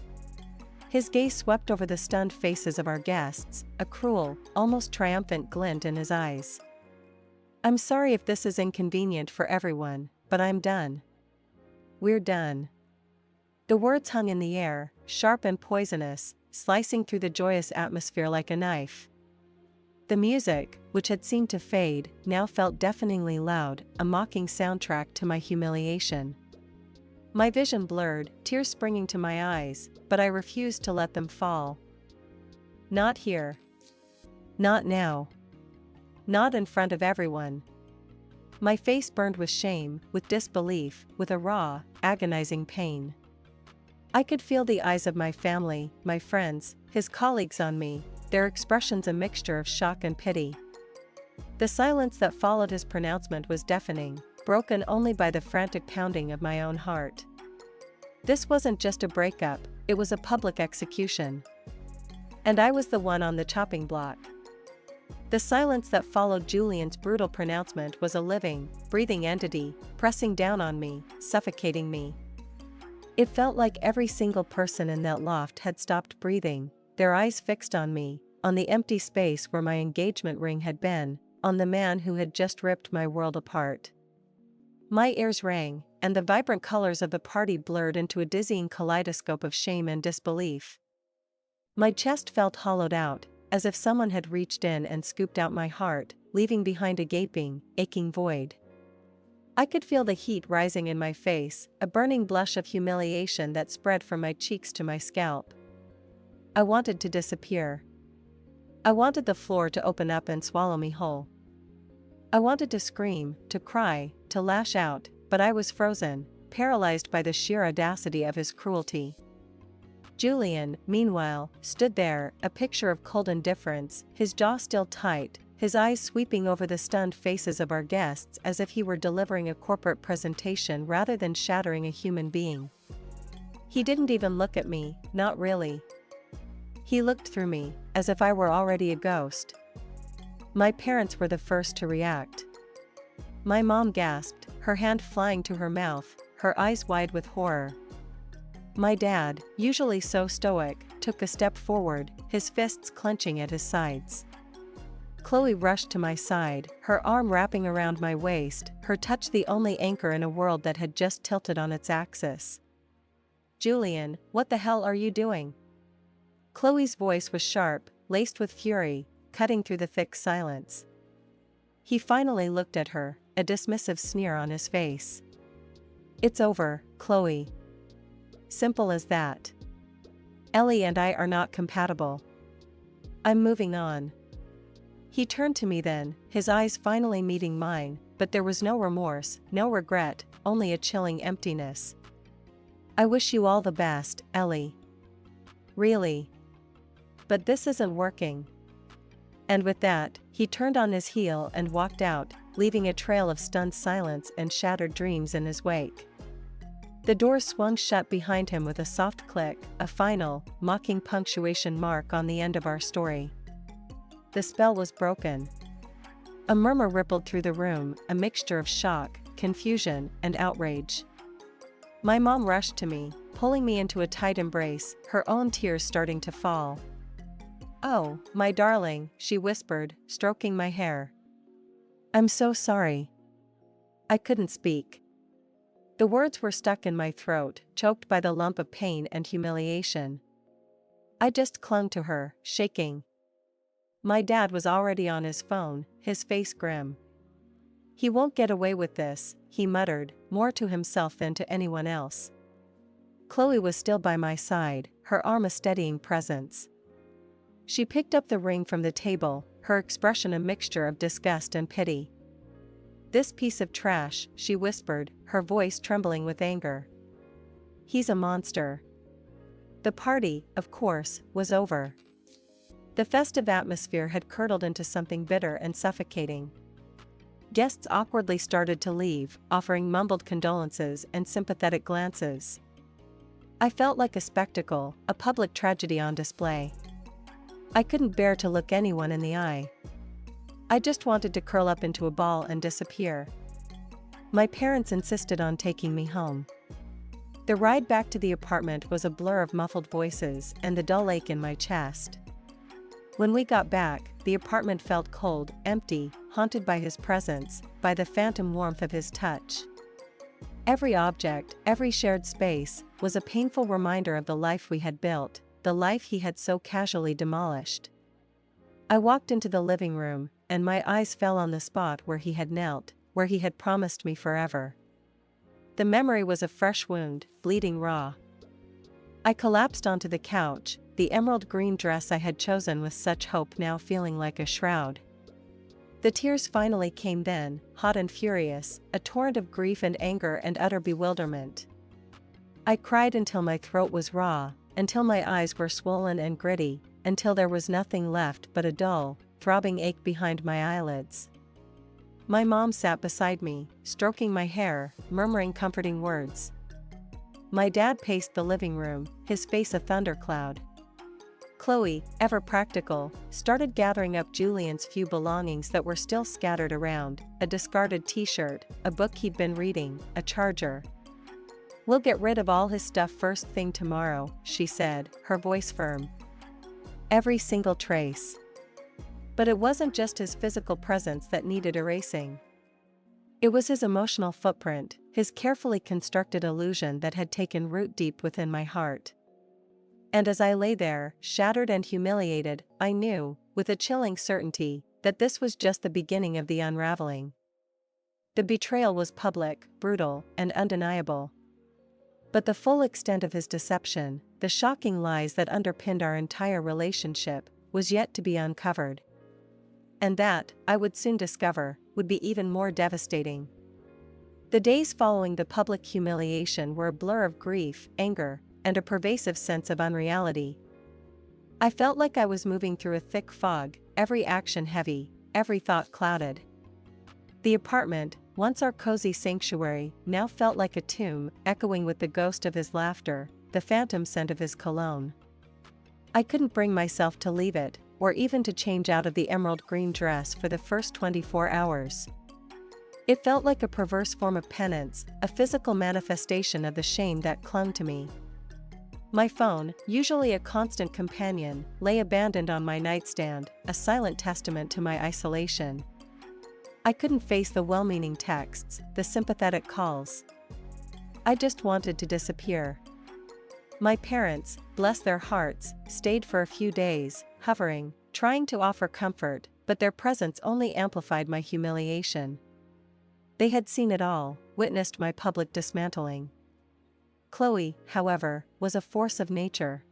A: His gaze swept over the stunned faces of our guests, a cruel, almost triumphant glint in his eyes. "I'm sorry if this is inconvenient for everyone, but I'm done. We're done." The words hung in the air, sharp and poisonous, slicing through the joyous atmosphere like a knife. The music, which had seemed to fade, now felt deafeningly loud, a mocking soundtrack to my humiliation. My vision blurred, tears springing to my eyes, but I refused to let them fall. Not here. Not now. Not in front of everyone. My face burned with shame, with disbelief, with a raw, agonizing pain. I could feel the eyes of my family, my friends, his colleagues on me, their expressions a mixture of shock and pity. The silence that followed his pronouncement was deafening, broken only by the frantic pounding of my own heart. This wasn't just a breakup, it was a public execution. And I was the one on the chopping block. The silence that followed Julian's brutal pronouncement was a living, breathing entity, pressing down on me, suffocating me. It felt like every single person in that loft had stopped breathing, their eyes fixed on me, on the empty space where my engagement ring had been, on the man who had just ripped my world apart. My ears rang, and the vibrant colors of the party blurred into a dizzying kaleidoscope of shame and disbelief. My chest felt hollowed out, as if someone had reached in and scooped out my heart, leaving behind a gaping, aching void. I could feel the heat rising in my face, a burning blush of humiliation that spread from my cheeks to my scalp. I wanted to disappear. I wanted the floor to open up and swallow me whole. I wanted to scream, to cry, to lash out, but I was frozen, paralyzed by the sheer audacity of his cruelty. Julian, meanwhile, stood there, a picture of cold indifference, his jaw still tight, his eyes sweeping over the stunned faces of our guests as if he were delivering a corporate presentation rather than shattering a human being. He didn't even look at me, not really. He looked through me, as if I were already a ghost. My parents were the first to react. My mom gasped, her hand flying to her mouth, her eyes wide with horror. My dad, usually so stoic, took a step forward, his fists clenching at his sides. Chloe rushed to my side, her arm wrapping around my waist, her touch the only anchor in a world that had just tilted on its axis. "Julian, what the hell are you doing?" Chloe's voice was sharp, laced with fury, cutting through the thick silence. He finally looked at her, a dismissive sneer on his face. "It's over, Chloe. Simple as that. Ellie and I are not compatible. I'm moving on." He turned to me then, his eyes finally meeting mine, but there was no remorse, no regret, only a chilling emptiness. "I wish you all the best, Ellie. Really. But this isn't working." And with that, he turned on his heel and walked out, leaving a trail of stunned silence and shattered dreams in his wake. The door swung shut behind him with a soft click, a final, mocking punctuation mark on the end of our story. The spell was broken. A murmur rippled through the room, a mixture of shock, confusion, and outrage. My mom rushed to me, pulling me into a tight embrace, her own tears starting to fall. "Oh, my darling," she whispered, stroking my hair. "I'm so sorry." I couldn't speak. The words were stuck in my throat, choked by the lump of pain and humiliation. I just clung to her, shaking. My dad was already on his phone, his face grim. "He won't get away with this," he muttered, more to himself than to anyone else. Chloe was still by my side, her arm a steadying presence. She picked up the ring from the table, her expression a mixture of disgust and pity. "This piece of trash," she whispered, her voice trembling with anger. "He's a monster." The party, of course, was over. The festive atmosphere had curdled into something bitter and suffocating. Guests awkwardly started to leave, offering mumbled condolences and sympathetic glances. I felt like a spectacle, a public tragedy on display. I couldn't bear to look anyone in the eye. I just wanted to curl up into a ball and disappear. My parents insisted on taking me home. The ride back to the apartment was a blur of muffled voices and the dull ache in my chest. When we got back, the apartment felt cold, empty, haunted by his presence, by the phantom warmth of his touch. Every object, every shared space, was a painful reminder of the life we had built, the life he had so casually demolished. I walked into the living room, and my eyes fell on the spot where he had knelt, where he had promised me forever. The memory was a fresh wound, bleeding raw. I collapsed onto the couch, the emerald green dress I had chosen with such hope now feeling like a shroud. The tears finally came then, hot and furious, a torrent of grief and anger and utter bewilderment. I cried until my throat was raw, until my eyes were swollen and gritty, until there was nothing left but a dull, throbbing ache behind my eyelids. My mom sat beside me, stroking my hair, murmuring comforting words. My dad paced the living room, his face a thundercloud. Chloe, ever practical, started gathering up Julian's few belongings that were still scattered around, a discarded t-shirt, a book he'd been reading, a charger. "We'll get rid of all his stuff first thing tomorrow," she said, her voice firm. "Every single trace." But it wasn't just his physical presence that needed erasing. It was his emotional footprint, his carefully constructed illusion that had taken root deep within my heart. And as I lay there, shattered and humiliated, I knew, with a chilling certainty, that this was just the beginning of the unraveling. The betrayal was public, brutal, and undeniable. But the full extent of his deception, the shocking lies that underpinned our entire relationship, was yet to be uncovered. And that, I would soon discover, would be even more devastating. The days following the public humiliation were a blur of grief, anger, and a pervasive sense of unreality. I felt like I was moving through a thick fog, every action heavy, every thought clouded. The apartment, once our cozy sanctuary, now felt like a tomb, echoing with the ghost of his laughter, the phantom scent of his cologne. I couldn't bring myself to leave it, or even to change out of the emerald green dress for the first 24 hours. It felt like a perverse form of penance, a physical manifestation of the shame that clung to me. My phone, usually a constant companion, lay abandoned on my nightstand, a silent testament to my isolation. I couldn't face the well-meaning texts, the sympathetic calls. I just wanted to disappear. My parents, bless their hearts, stayed for a few days, hovering, trying to offer comfort, but their presence only amplified my humiliation. They had seen it all, witnessed my public dismantling. Chloe, however, was a force of nature.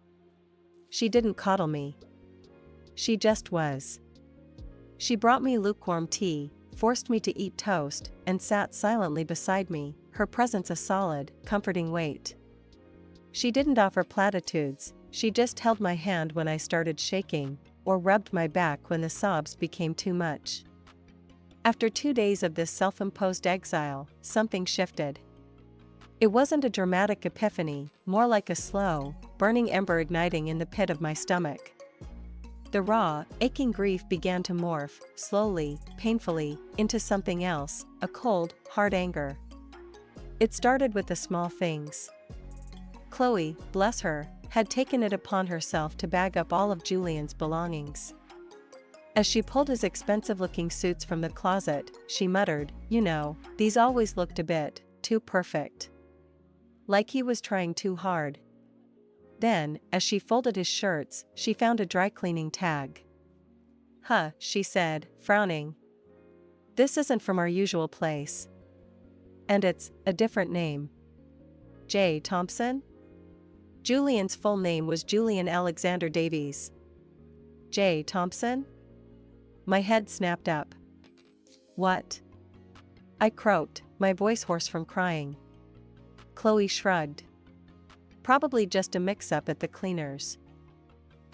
A: She didn't coddle me. She just was. She brought me lukewarm tea, forced me to eat toast, and sat silently beside me, her presence a solid, comforting weight. She didn't offer platitudes, she just held my hand when I started shaking, or rubbed my back when the sobs became too much. After 2 days of this self-imposed exile, something shifted. It wasn't a dramatic epiphany, more like a slow, burning ember igniting in the pit of my stomach. The raw, aching grief began to morph, slowly, painfully, into something else, a cold, hard anger. It started with the small things. Chloe, bless her, had taken it upon herself to bag up all of Julian's belongings. As she pulled his expensive-looking suits from the closet, she muttered, "You know, these always looked a bit too perfect. Like he was trying too hard." Then, as she folded his shirts, she found a dry-cleaning tag. "Huh," she said, frowning. "This isn't from our usual place. And it's a different name. J. Thompson?" Julian's full name was Julian Alexander Davies. J. Thompson? My head snapped up. "What?" I croaked, my voice hoarse from crying. Chloe shrugged. "Probably just a mix-up at the cleaners.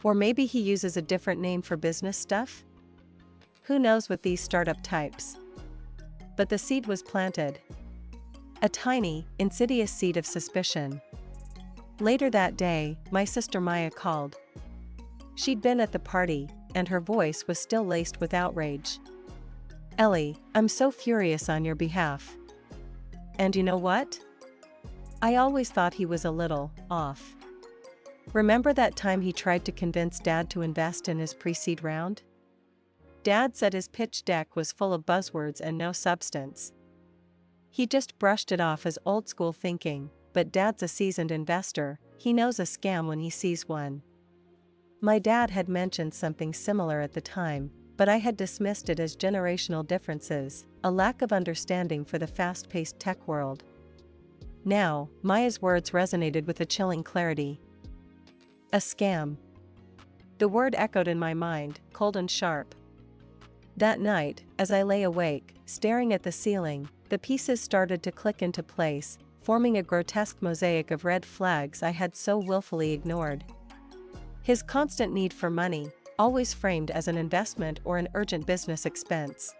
A: Or maybe he uses a different name for business stuff? Who knows with these startup types?" But the seed was planted. A tiny, insidious seed of suspicion. Later that day, my sister Maya called. She'd been at the party, and her voice was still laced with outrage. "Ellie, I'm so furious on your behalf. And you know what? I always thought he was a little off. Remember that time he tried to convince Dad to invest in his pre-seed round? Dad said his pitch deck was full of buzzwords and no substance. He just brushed it off as old-school thinking, but Dad's a seasoned investor, he knows a scam when he sees one." My dad had mentioned something similar at the time, but I had dismissed it as generational differences, a lack of understanding for the fast-paced tech world. Now, Maya's words resonated with a chilling clarity. A scam. The word echoed in my mind, cold and sharp. That night, as I lay awake, staring at the ceiling, the pieces started to click into place, forming a grotesque mosaic of red flags I had so willfully ignored. His constant need for money, always framed as an investment or an urgent business expense.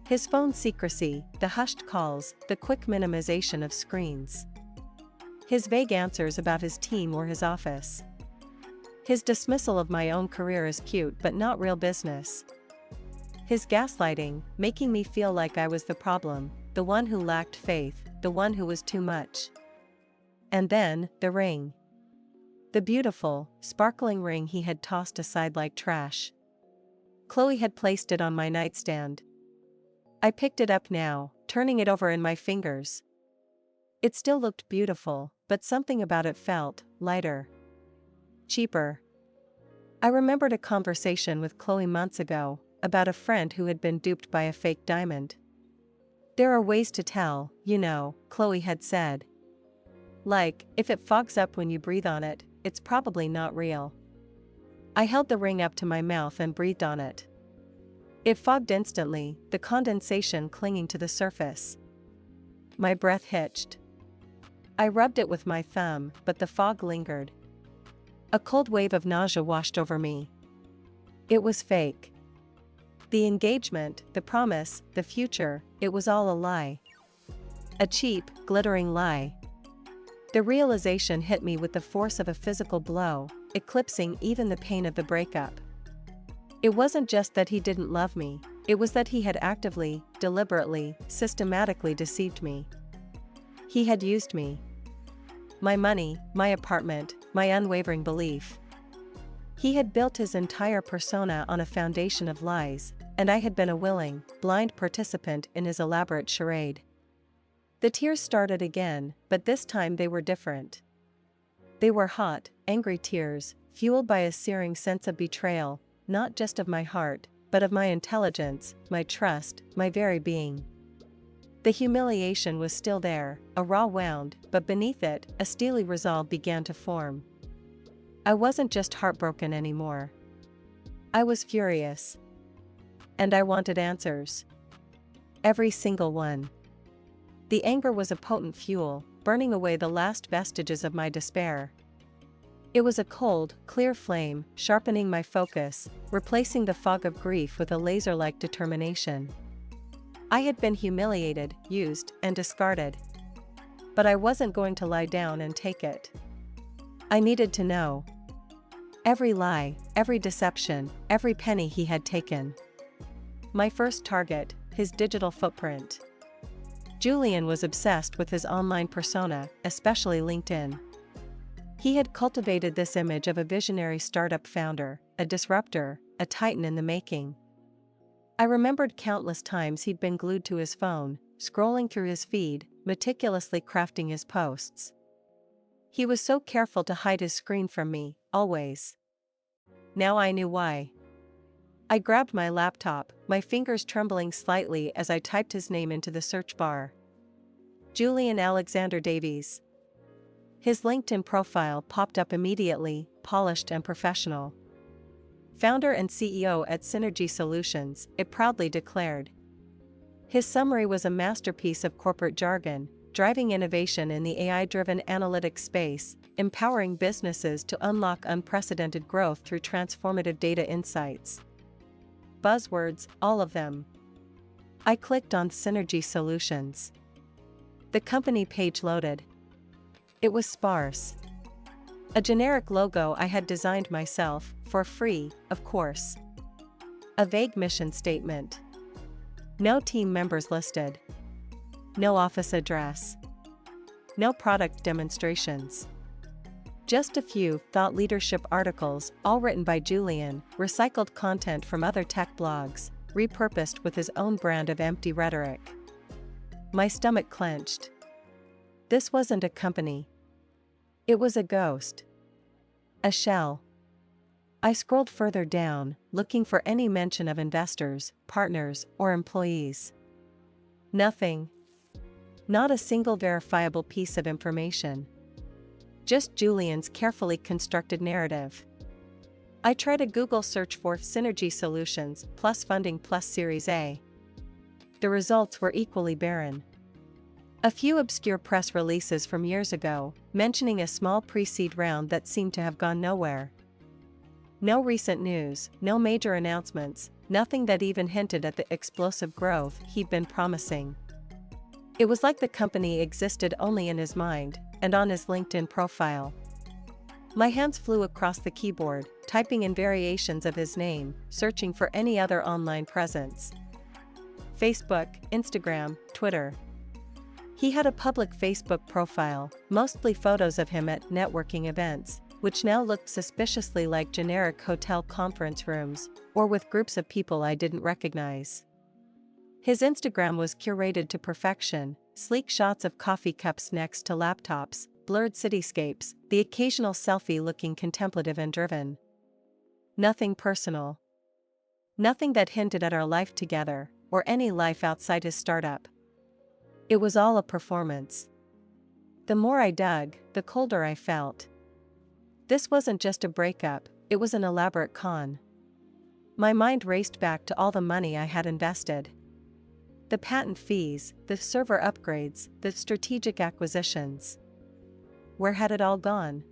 A: His phone secrecy, the hushed calls, the quick minimization of screens. His vague answers about his team or his office. His dismissal of my own career as cute but not real business. His gaslighting, making me feel like I was the problem, the one who lacked faith, the one who was too much. And then, the ring. The beautiful, sparkling ring he had tossed aside like trash. Chloe had placed it on my nightstand. I picked it up now, turning it over in my fingers. It still looked beautiful, but something about it felt lighter. Cheaper. I remembered a conversation with Chloe months ago, about a friend who had been duped by a fake diamond. There are ways to tell, you know, Chloe had said. Like, if it fogs up when you breathe on it, it's probably not real. I held the ring up to my mouth and breathed on it. It fogged instantly, the condensation clinging to the surface. My breath hitched. I rubbed it with my thumb, but the fog lingered. A cold wave of nausea washed over me. It was fake. The engagement, the promise, the future, it was all a lie. A cheap, glittering lie. The realization hit me with the force of a physical blow, eclipsing even the pain of the breakup. It wasn't just that he didn't love me, it was that he had actively, deliberately, systematically deceived me. He had used me. My money, my apartment, my unwavering belief. He had built his entire persona on a foundation of lies, and I had been a willing, blind participant in his elaborate charade. The tears started again, but this time they were different. They were hot, angry tears, fueled by a searing sense of betrayal, not just of my heart, but of my intelligence, my trust, my very being. The humiliation was still there, a raw wound, but beneath it, a steely resolve began to form. I wasn't just heartbroken anymore. I was furious. And I wanted answers. Every single one. The anger was a potent fuel, burning away the last vestiges of my despair. It was a cold, clear flame, sharpening my focus, replacing the fog of grief with a laser-like determination. I had been humiliated, used, and discarded. But I wasn't going to lie down and take it. I needed to know. Every lie, every deception, every penny he had taken. My first target, his digital footprint. Julian was obsessed with his online persona, especially LinkedIn. He had cultivated this image of a visionary startup founder, a disruptor, a titan in the making. I remembered countless times he'd been glued to his phone, scrolling through his feed, meticulously crafting his posts. He was so careful to hide his screen from me, always. Now I knew why. I grabbed my laptop, my fingers trembling slightly as I typed his name into the search bar. Julian Alexander Davies. His LinkedIn profile popped up immediately, polished and professional. Founder and CEO at Synergy Solutions, it proudly declared. His summary was a masterpiece of corporate jargon, driving innovation in the AI-driven analytics space, empowering businesses to unlock unprecedented growth through transformative data insights. Buzzwords, all of them. I clicked on Synergy Solutions. The company page loaded. It was sparse. A generic logo I had designed myself, for free, of course. A vague mission statement. No team members listed. No office address. No product demonstrations. Just a few thought leadership articles, all written by Julian, recycled content from other tech blogs, repurposed with his own brand of empty rhetoric. My stomach clenched. This wasn't a company. It was a ghost. A shell. I scrolled further down, looking for any mention of investors, partners, or employees. Nothing. Not a single verifiable piece of information. Just Julian's carefully constructed narrative. I tried a Google search for Synergy Solutions plus funding plus Series A. The results were equally barren. A few obscure press releases from years ago, mentioning a small pre-seed round that seemed to have gone nowhere. No recent news, no major announcements, nothing that even hinted at the explosive growth he'd been promising. It was like the company existed only in his mind, and on his LinkedIn profile. My hands flew across the keyboard, typing in variations of his name, searching for any other online presence. Facebook, Instagram, Twitter. He had a public Facebook profile, mostly photos of him at networking events, which now looked suspiciously like generic hotel conference rooms, or with groups of people I didn't recognize. His Instagram was curated to perfection, sleek shots of coffee cups next to laptops, blurred cityscapes, the occasional selfie looking contemplative and driven. Nothing personal. Nothing that hinted at our life together, or any life outside his startup. It was all a performance. The more I dug, the colder I felt. This wasn't just a breakup, it was an elaborate con. My mind raced back to all the money I had invested. The patent fees, the server upgrades, the strategic acquisitions. Where had it all gone?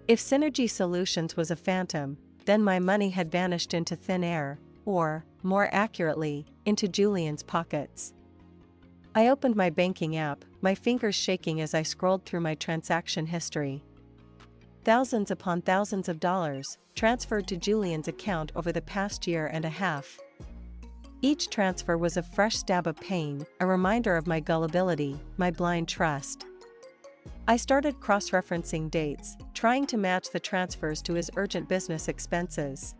A: If Synergy Solutions was a phantom, then my money had vanished into thin air, or, more accurately, into Julian's pockets. I opened my banking app, my fingers shaking as I scrolled through my transaction history. Thousands upon thousands of dollars transferred to Julian's account over the past year and a half. Each transfer was a fresh stab of pain, a reminder of my gullibility, my blind trust. I started cross-referencing dates, trying to match the transfers to his urgent business expenses.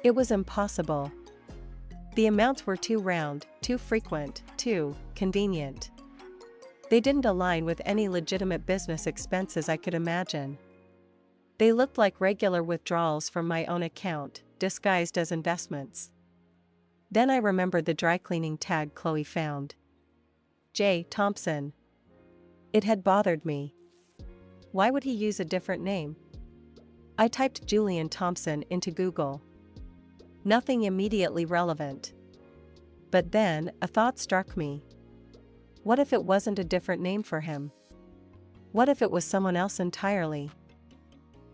A: It was impossible. The amounts were too round, too frequent, too convenient. They didn't align with any legitimate business expenses I could imagine. They looked like regular withdrawals from my own account, disguised as investments. Then I remembered the dry cleaning tag Chloe found. J. Thompson. It had bothered me. Why would he use a different name? I typed Julian Thompson into Google. Nothing immediately relevant. But then, a thought struck me. What if it wasn't a different name for him? What if it was someone else entirely?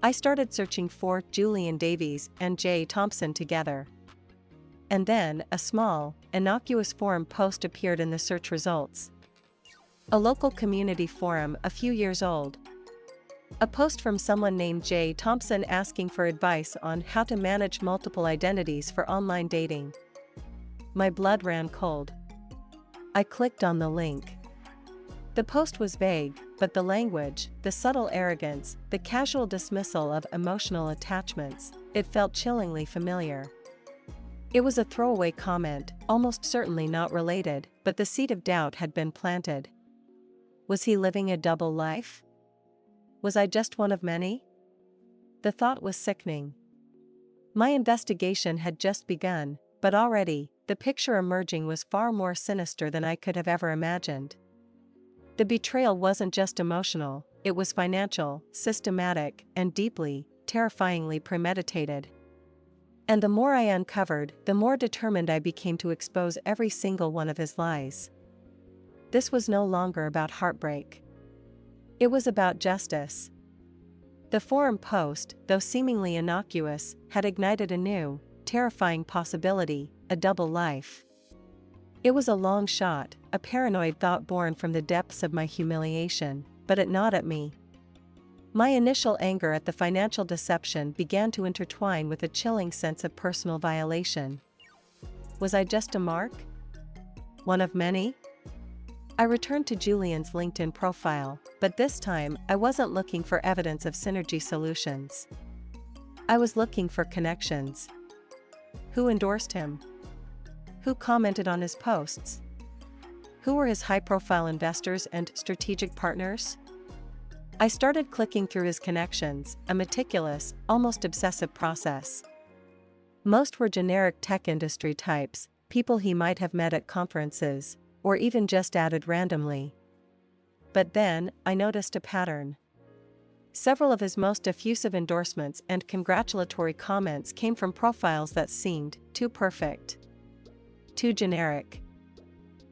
A: I started searching for Julian Davies and J. Thompson together. And then, a small, innocuous forum post appeared in the search results. A local community forum a few years old. A post from someone named J. Thompson asking for advice on how to manage multiple identities for online dating. My blood ran cold. I clicked on the link. The post was vague, but the language, the subtle arrogance, the casual dismissal of emotional attachments, it felt chillingly familiar. It was a throwaway comment, almost certainly not related, but the seed of doubt had been planted. Was he living a double life? Was I just one of many? The thought was sickening. My investigation had just begun, but already, the picture emerging was far more sinister than I could have ever imagined. The betrayal wasn't just emotional, it was financial, systematic, and deeply, terrifyingly premeditated. And the more I uncovered, the more determined I became to expose every single one of his lies. This was no longer about heartbreak. It was about justice. The forum post, though seemingly innocuous, had ignited a new, terrifying possibility, a double life. It was a long shot, a paranoid thought born from the depths of my humiliation, but it gnawed at me. My initial anger at the financial deception began to intertwine with a chilling sense of personal violation. Was I just a mark? One of many? I returned to Julian's LinkedIn profile, but this time I wasn't looking for evidence of Synergy Solutions. I was looking for connections. Who endorsed him? Who commented on his posts? Who were his high-profile investors and strategic partners? I started clicking through his connections, a meticulous, almost obsessive process. Most were generic tech industry types, people he might have met at conferences, or even just added randomly. But then, I noticed a pattern. Several of his most effusive endorsements and congratulatory comments came from profiles that seemed too perfect, too generic.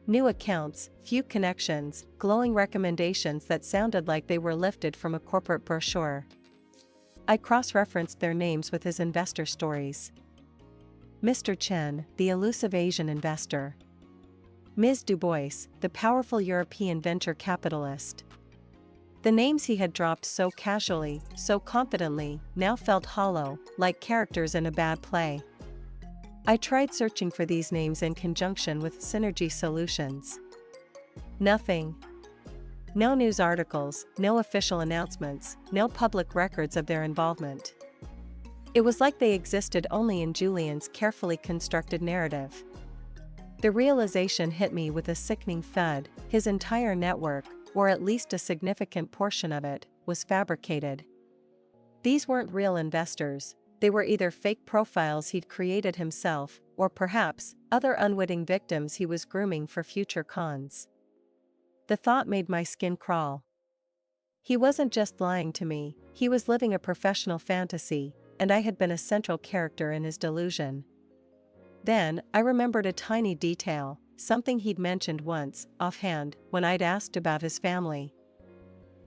A: New accounts, few connections, glowing recommendations that sounded like they were lifted from a corporate brochure. I cross-referenced their names with his investor stories. Mr. Chen, the elusive Asian investor. Ms. Dubois, the powerful European venture capitalist. The names he had dropped so casually, so confidently, now felt hollow, like characters in a bad play. I tried searching for these names in conjunction with Synergy Solutions. Nothing. No news articles, no official announcements, no public records of their involvement. It was like they existed only in Julian's carefully constructed narrative. The realization hit me with a sickening thud: his entire network, or at least a significant portion of it, was fabricated. These weren't real investors, they were either fake profiles he'd created himself, or perhaps, other unwitting victims he was grooming for future cons. The thought made my skin crawl. He wasn't just lying to me, he was living a professional fantasy, and I had been a central character in his delusion. Then, I remembered a tiny detail, something he'd mentioned once, offhand, when I'd asked about his family.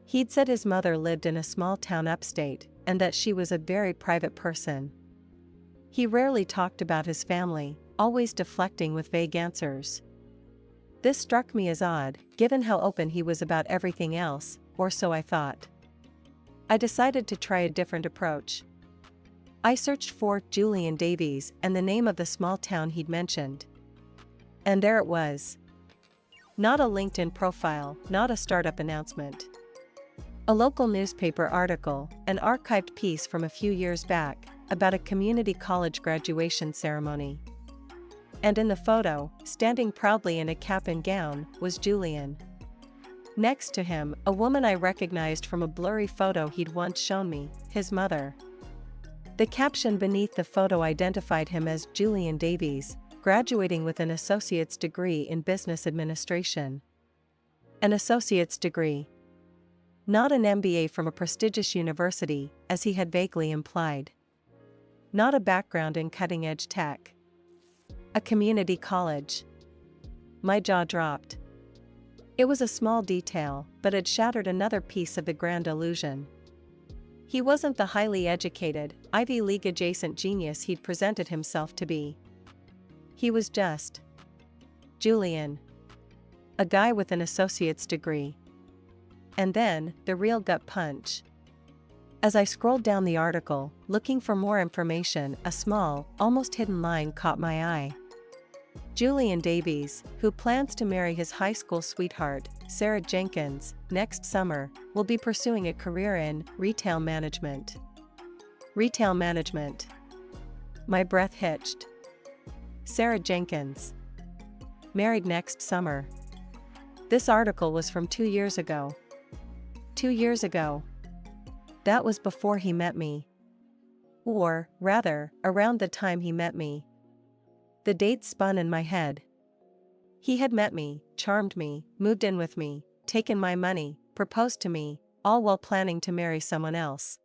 A: He'd said his mother lived in a small town upstate, and that she was a very private person. He rarely talked about his family, always deflecting with vague answers. This struck me as odd, given how open he was about everything else, or so I thought. I decided to try a different approach. I searched for Julian Davies and the name of the small town he'd mentioned. And there it was. Not a LinkedIn profile, not a startup announcement. A local newspaper article, an archived piece from a few years back, about a community college graduation ceremony. And in the photo, standing proudly in a cap and gown, was Julian. Next to him, a woman I recognized from a blurry photo he'd once shown me, his mother. The caption beneath the photo identified him as Julian Davies, graduating with an associate's degree in business administration. An associate's degree. Not an MBA from a prestigious university, as he had vaguely implied. Not a background in cutting-edge tech. A community college. My jaw dropped. It was a small detail, but it shattered another piece of the grand illusion. He wasn't the highly educated, Ivy League-adjacent genius he'd presented himself to be. He was just Julian. A guy with an associate's degree. And then, the real gut punch. As I scrolled down the article, looking for more information, a small, almost hidden line caught my eye. Julian Davies, who plans to marry his high school sweetheart, Sarah Jenkins, next summer, will be pursuing a career in retail management. Retail management. My breath hitched. Sarah Jenkins. Married next summer. This article was from 2 years ago. 2 years ago. That was before he met me. Or, rather, around the time he met me. The dates spun in my head. He had met me, charmed me, moved in with me, taken my money, proposed to me, all while planning to marry someone else.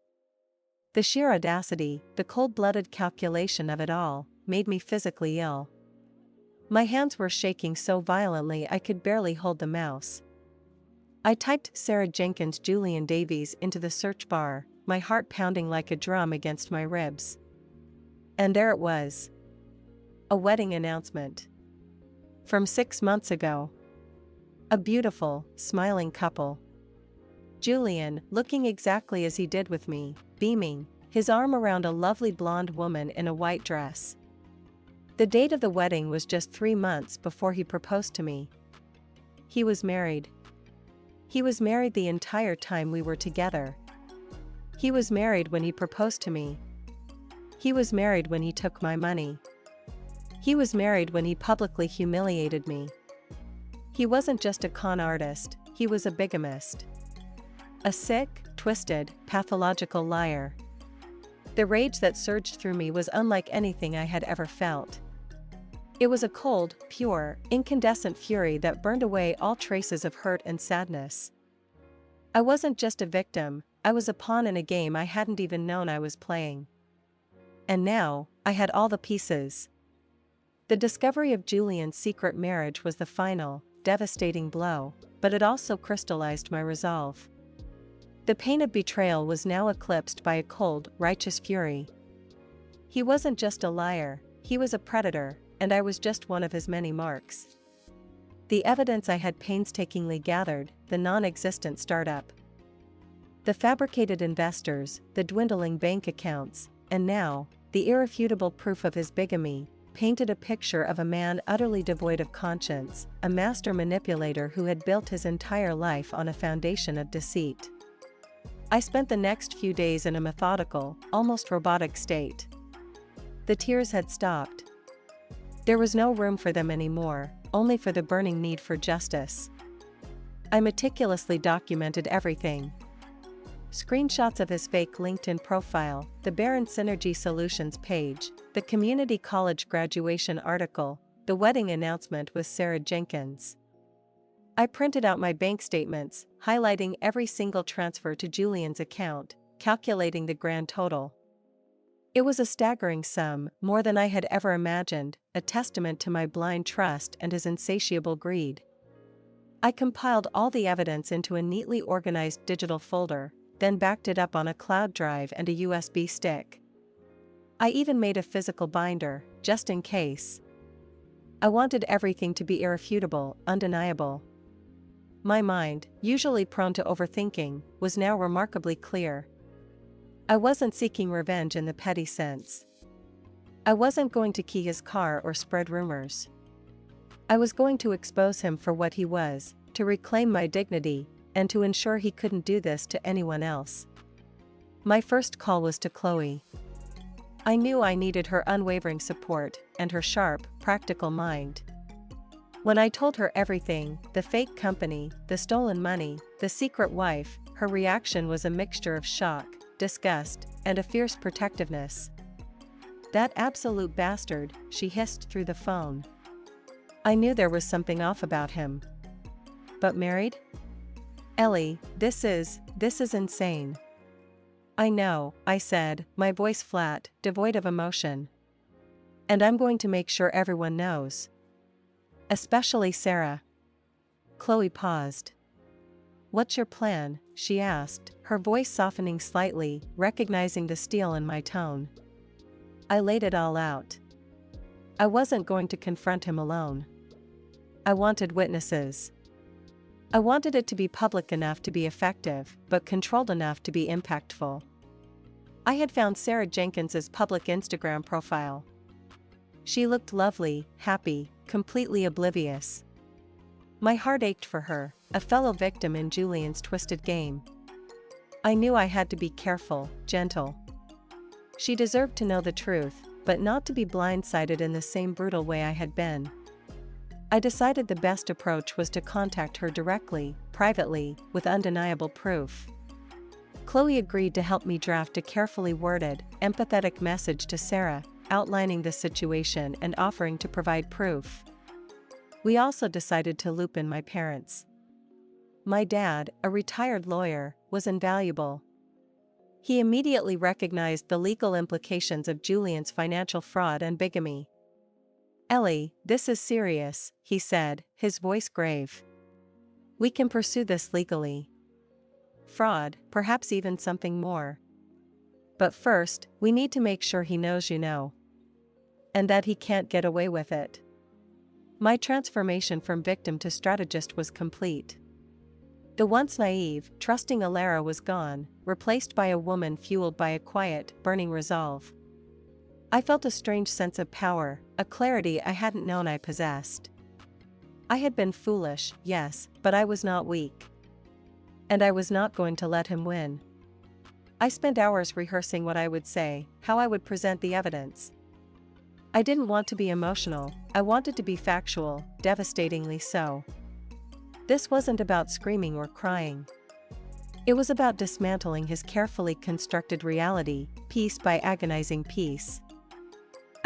A: The sheer audacity, the cold-blooded calculation of it all, made me physically ill. My hands were shaking so violently I could barely hold the mouse. I typed Sarah Jenkins Julian Davies into the search bar, my heart pounding like a drum against my ribs. And there it was. A wedding announcement. From 6 months ago. A beautiful, smiling couple. Julian, looking exactly as he did with me, beaming, his arm around a lovely blonde woman in a white dress. The date of the wedding was just 3 months before he proposed to me. He was married. He was married the entire time we were together. He was married when he proposed to me. He was married when he took my money. He was married when he publicly humiliated me. He wasn't just a con artist, he was a bigamist. A sick, twisted, pathological liar. The rage that surged through me was unlike anything I had ever felt. It was a cold, pure, incandescent fury that burned away all traces of hurt and sadness. I wasn't just a victim, I was a pawn in a game I hadn't even known I was playing. And now, I had all the pieces. The discovery of Julian's secret marriage was the final, devastating blow, but it also crystallized my resolve. The pain of betrayal was now eclipsed by a cold, righteous fury. He wasn't just a liar, he was a predator, and I was just one of his many marks. The evidence I had painstakingly gathered, the non-existent startup, the fabricated investors, the dwindling bank accounts, and now, the irrefutable proof of his bigamy, painted a picture of a man utterly devoid of conscience, a master manipulator who had built his entire life on a foundation of deceit. I spent the next few days in a methodical, almost robotic state. The tears had stopped. There was no room for them anymore, only for the burning need for justice. I meticulously documented everything. Screenshots of his fake LinkedIn profile, the Barron Synergy Solutions page, the community college graduation article, the wedding announcement with Sarah Jenkins. I printed out my bank statements, highlighting every single transfer to Julian's account, calculating the grand total. It was a staggering sum, more than I had ever imagined, a testament to my blind trust and his insatiable greed. I compiled all the evidence into a neatly organized digital folder, then backed it up on a cloud drive and a USB stick. I even made a physical binder, just in case. I wanted everything to be irrefutable, undeniable. My mind, usually prone to overthinking, was now remarkably clear. I wasn't seeking revenge in the petty sense. I wasn't going to key his car or spread rumors. I was going to expose him for what he was, to reclaim my dignity, and to ensure he couldn't do this to anyone else. My first call was to Chloe. I knew I needed her unwavering support, and her sharp, practical mind. When I told her everything, the fake company, the stolen money, the secret wife, her reaction was a mixture of shock, disgust, and a fierce protectiveness. "That absolute bastard," she hissed through the phone. I knew there was something off about him. But married? Ellie, this is insane. I know, I said, my voice flat, devoid of emotion. And I'm going to make sure everyone knows. Especially Sarah. Chloe paused. "What's your plan?" she asked, her voice softening slightly, recognizing the steel in my tone. I laid it all out. I wasn't going to confront him alone. I wanted witnesses. I wanted it to be public enough to be effective, but controlled enough to be impactful. I had found Sarah Jenkins's public Instagram profile. She looked lovely, happy, completely oblivious. My heart ached for her, a fellow victim in Julian's twisted game. I knew I had to be careful, gentle. She deserved to know the truth, but not to be blindsided in the same brutal way I had been. I decided the best approach was to contact her directly, privately, with undeniable proof. Chloe agreed to help me draft a carefully worded, empathetic message to Sarah, outlining the situation and offering to provide proof. We also decided to loop in my parents. My dad, a retired lawyer, was invaluable. He immediately recognized the legal implications of Julian's financial fraud and bigamy. "Ellie, this is serious," he said, his voice grave. "We can pursue this legally. Fraud, perhaps even something more. But first, we need to make sure he knows you know. And that he can't get away with it." My transformation from victim to strategist was complete. The once naive, trusting Elara was gone, replaced by a woman fueled by a quiet, burning resolve. I felt a strange sense of power, a clarity I hadn't known I possessed. I had been foolish, yes, but I was not weak. And I was not going to let him win. I spent hours rehearsing what I would say, how I would present the evidence. I didn't want to be emotional, I wanted to be factual, devastatingly so. This wasn't about screaming or crying. It was about dismantling his carefully constructed reality, piece by agonizing piece.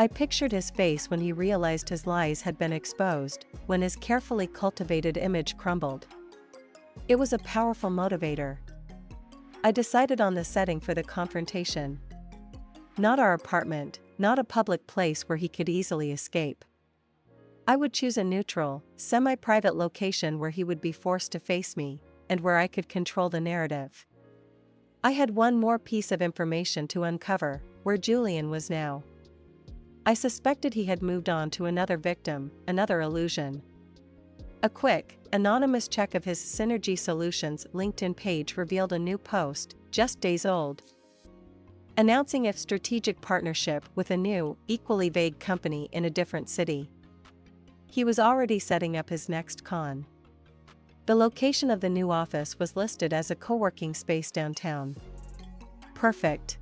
A: I pictured his face when he realized his lies had been exposed, when his carefully cultivated image crumbled. It was a powerful motivator. I decided on the setting for the confrontation. Not our apartment, not a public place where he could easily escape. I would choose a neutral, semi-private location where he would be forced to face me, and where I could control the narrative. I had one more piece of information to uncover: where Julian was now. I suspected he had moved on to another victim, another illusion. A quick, anonymous check of his Synergy Solutions LinkedIn page revealed a new post, just days old, announcing a strategic partnership with a new, equally vague company in a different city. He was already setting up his next con. The location of the new office was listed as a co-working space downtown. Perfect.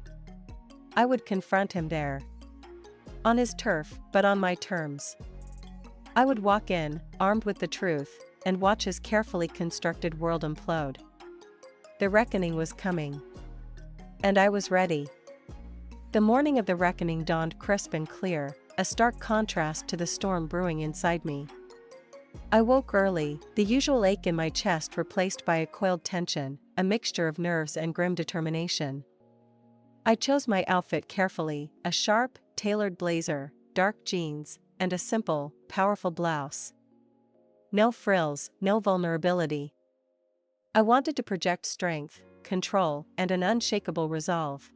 A: I would confront him there. On his turf, but on my terms. I would walk in, armed with the truth, and watch his carefully constructed world implode. The reckoning was coming. And I was ready. The morning of the reckoning dawned crisp and clear, a stark contrast to the storm brewing inside me. I woke early, the usual ache in my chest replaced by a coiled tension, a mixture of nerves and grim determination. I chose my outfit carefully: a sharp, tailored blazer, dark jeans, and a simple, powerful blouse. No frills, no vulnerability. I wanted to project strength, control, and an unshakable resolve.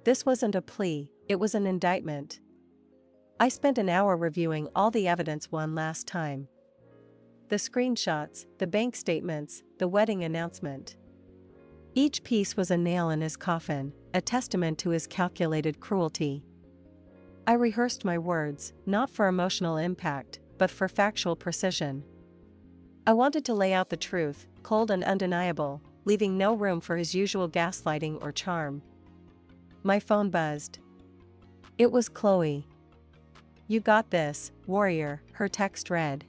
A: This wasn't a plea, it was an indictment. I spent an hour reviewing all the evidence one last time. The screenshots, the bank statements, the wedding announcement. Each piece was a nail in his coffin, a testament to his calculated cruelty. I rehearsed my words, not for emotional impact, but for factual precision. I wanted to lay out the truth, cold and undeniable, leaving no room for his usual gaslighting or charm. My phone buzzed. It was Chloe. "You got this, warrior," her text read.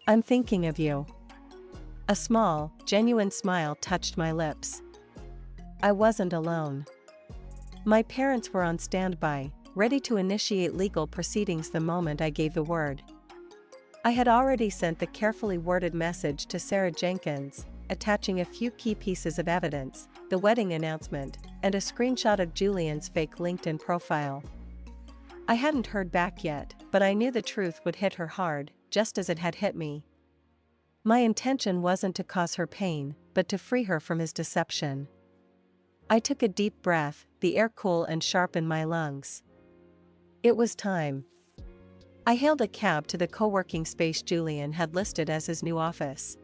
A: "I'm thinking of you." A small, genuine smile touched my lips. I wasn't alone. My parents were on standby, ready to initiate legal proceedings the moment I gave the word. I had already sent the carefully worded message to Sarah Jenkins, attaching a few key pieces of evidence, the wedding announcement, and a screenshot of Julian's fake LinkedIn profile. I hadn't heard back yet, but I knew the truth would hit her hard, just as it had hit me. My intention wasn't to cause her pain, but to free her from his deception. I took a deep breath, the air cool and sharp in my lungs. It was time. I hailed a cab to the co-working space Julian had listed as his new office.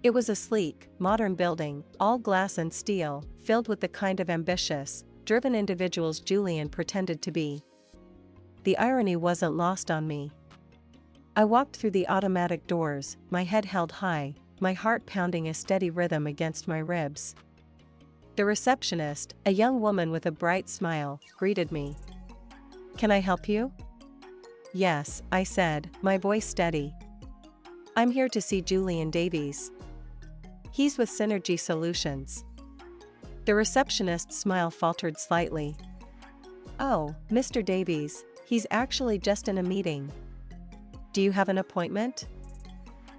A: It was a sleek, modern building, all glass and steel, filled with the kind of ambitious, driven individuals Julian pretended to be. The irony wasn't lost on me. I walked through the automatic doors, my head held high, my heart pounding a steady rhythm against my ribs. The receptionist, a young woman with a bright smile, greeted me. "Can I help you?" "Yes," I said, my voice steady. "I'm here to see Julian Davies. He's with Synergy Solutions." The receptionist's smile faltered slightly. "Oh, Mr. Davies, he's actually just in a meeting. Do you have an appointment?"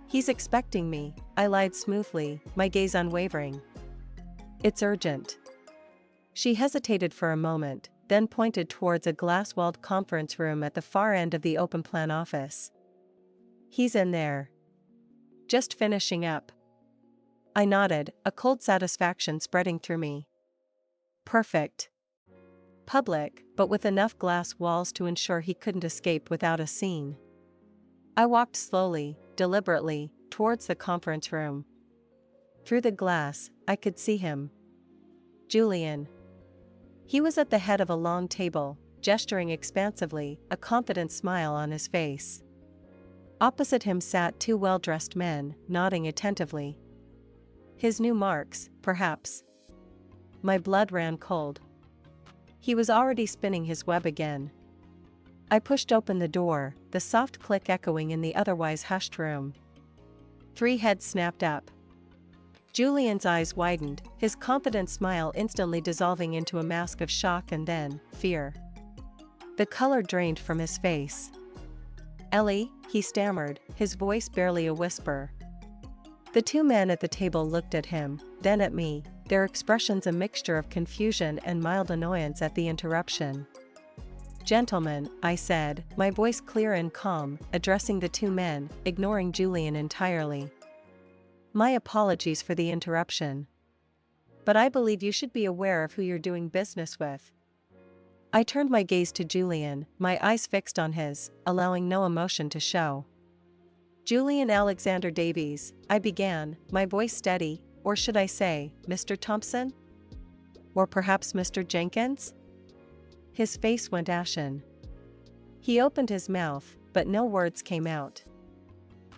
A: "He's expecting me," I lied smoothly, my gaze unwavering. "It's urgent." She hesitated for a moment, then pointed towards a glass-walled conference room at the far end of the open-plan office. "He's in there. Just finishing up." I nodded, a cold satisfaction spreading through me. Perfect. Public, but with enough glass walls to ensure he couldn't escape without a scene. I walked slowly, deliberately, towards the conference room. Through the glass, I could see him. Julian. He was at the head of a long table, gesturing expansively, a confident smile on his face. Opposite him sat two well-dressed men, nodding attentively. His new marks, perhaps. My blood ran cold. He was already spinning his web again. I pushed open the door, the soft click echoing in the otherwise hushed room. 3 heads snapped up. Julian's eyes widened, his confident smile instantly dissolving into a mask of shock and then fear. The color drained from his face. "Ellie," he stammered, his voice barely a whisper. The two men at the table looked at him, then at me, their expressions a mixture of confusion and mild annoyance at the interruption. "Gentlemen," I said, my voice clear and calm, addressing the two men, ignoring Julian entirely. "My apologies for the interruption. But I believe you should be aware of who you're doing business with." I turned my gaze to Julian, my eyes fixed on his, allowing no emotion to show. "Julian Alexander Davies," I began, my voice steady, "or should I say, Mr. Thompson? Or perhaps Mr. Jenkins?" His face went ashen. He opened his mouth, but no words came out.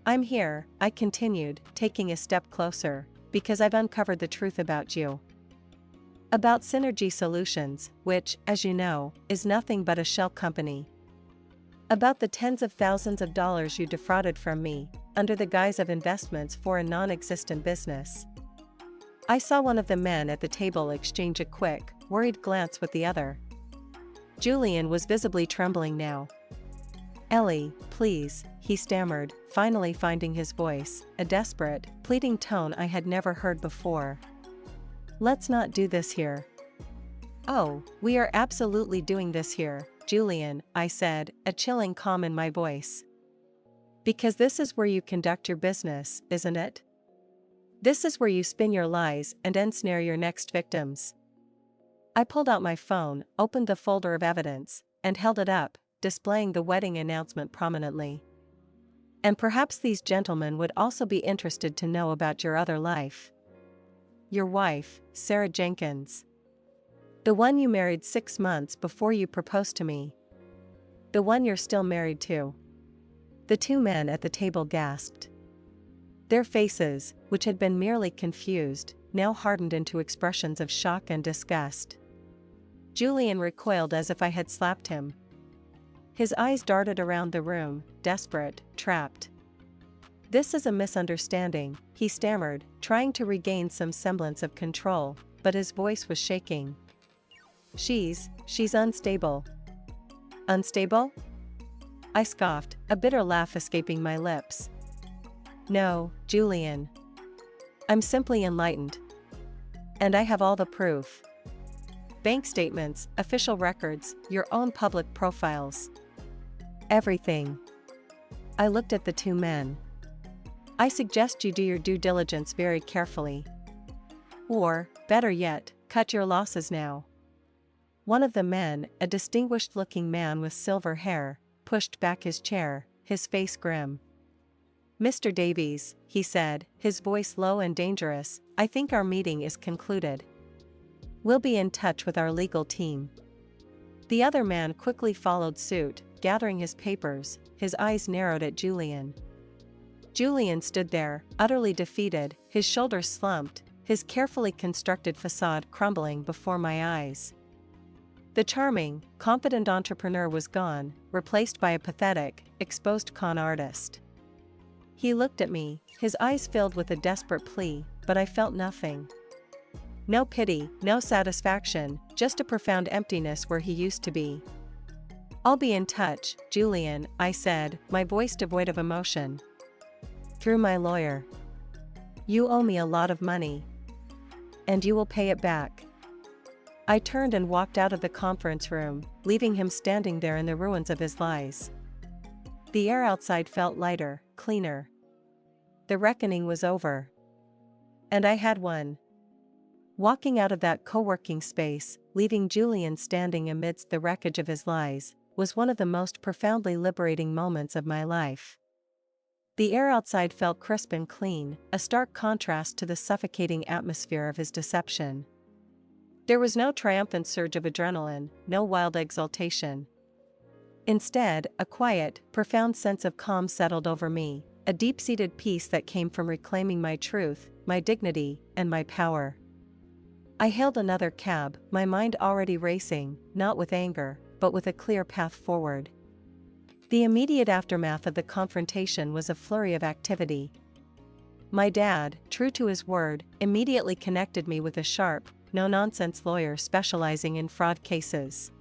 A: "I'm here," I continued, taking a step closer, "because I've uncovered the truth about you. About Synergy Solutions, which, as you know, is nothing but a shell company. About the tens of thousands of dollars you defrauded from me, under the guise of investments for a non-existent business." I saw one of the men at the table exchange a quick, worried glance with the other. Julian was visibly trembling now. "Ellie, please," he stammered, finally finding his voice, a desperate, pleading tone I had never heard before. "Let's not do this here." "Oh, we are absolutely doing this here, Julian," I said, a chilling calm in my voice. "Because this is where you conduct your business, isn't it? This is where you spin your lies and ensnare your next victims." I pulled out my phone, opened the folder of evidence, and held it up, displaying the wedding announcement prominently. "And perhaps these gentlemen would also be interested to know about your other life. Your wife, Sarah Jenkins. The one you married 6 months before you proposed to me. The one you're still married to." The two men at the table gasped. Their faces, which had been merely confused, now hardened into expressions of shock and disgust. Julian recoiled as if I had slapped him. His eyes darted around the room, desperate, trapped. "This is a misunderstanding," he stammered, trying to regain some semblance of control, but his voice was shaking. She's unstable." "Unstable?" I scoffed, a bitter laugh escaping my lips. "No, Julian. I'm simply enlightened. And I have all the proof. Bank statements, official records, your own public profiles. Everything." I looked at the two men. "I suggest you do your due diligence very carefully. Or, better yet, cut your losses now." One of the men, a distinguished-looking man with silver hair, pushed back his chair, his face grim. "Mr. Davies," he said, his voice low and dangerous, "I think our meeting is concluded. We'll be in touch with our legal team." The other man quickly followed suit, gathering his papers, his eyes narrowed at Julian. Julian stood there, utterly defeated, his shoulders slumped, his carefully constructed facade crumbling before my eyes. The charming, confident entrepreneur was gone, replaced by a pathetic, exposed con artist. He looked at me, his eyes filled with a desperate plea, but I felt nothing. No pity, no satisfaction, just a profound emptiness where he used to be. "I'll be in touch, Julian," I said, my voice devoid of emotion. "Through my lawyer. You owe me a lot of money. And you will pay it back." I turned and walked out of the conference room, leaving him standing there in the ruins of his lies. The air outside felt lighter, cleaner. The reckoning was over. And I had won. Walking out of that co-working space, leaving Julian standing amidst the wreckage of his lies, was one of the most profoundly liberating moments of my life. The air outside felt crisp and clean, a stark contrast to the suffocating atmosphere of his deception. There was no triumphant surge of adrenaline, no wild exultation. Instead, a quiet, profound sense of calm settled over me, a deep-seated peace that came from reclaiming my truth, my dignity, and my power. I hailed another cab, my mind already racing, not with anger, but with a clear path forward. The immediate aftermath of the confrontation was a flurry of activity. My dad, true to his word, immediately connected me with a sharp, no-nonsense lawyer specializing in fraud cases.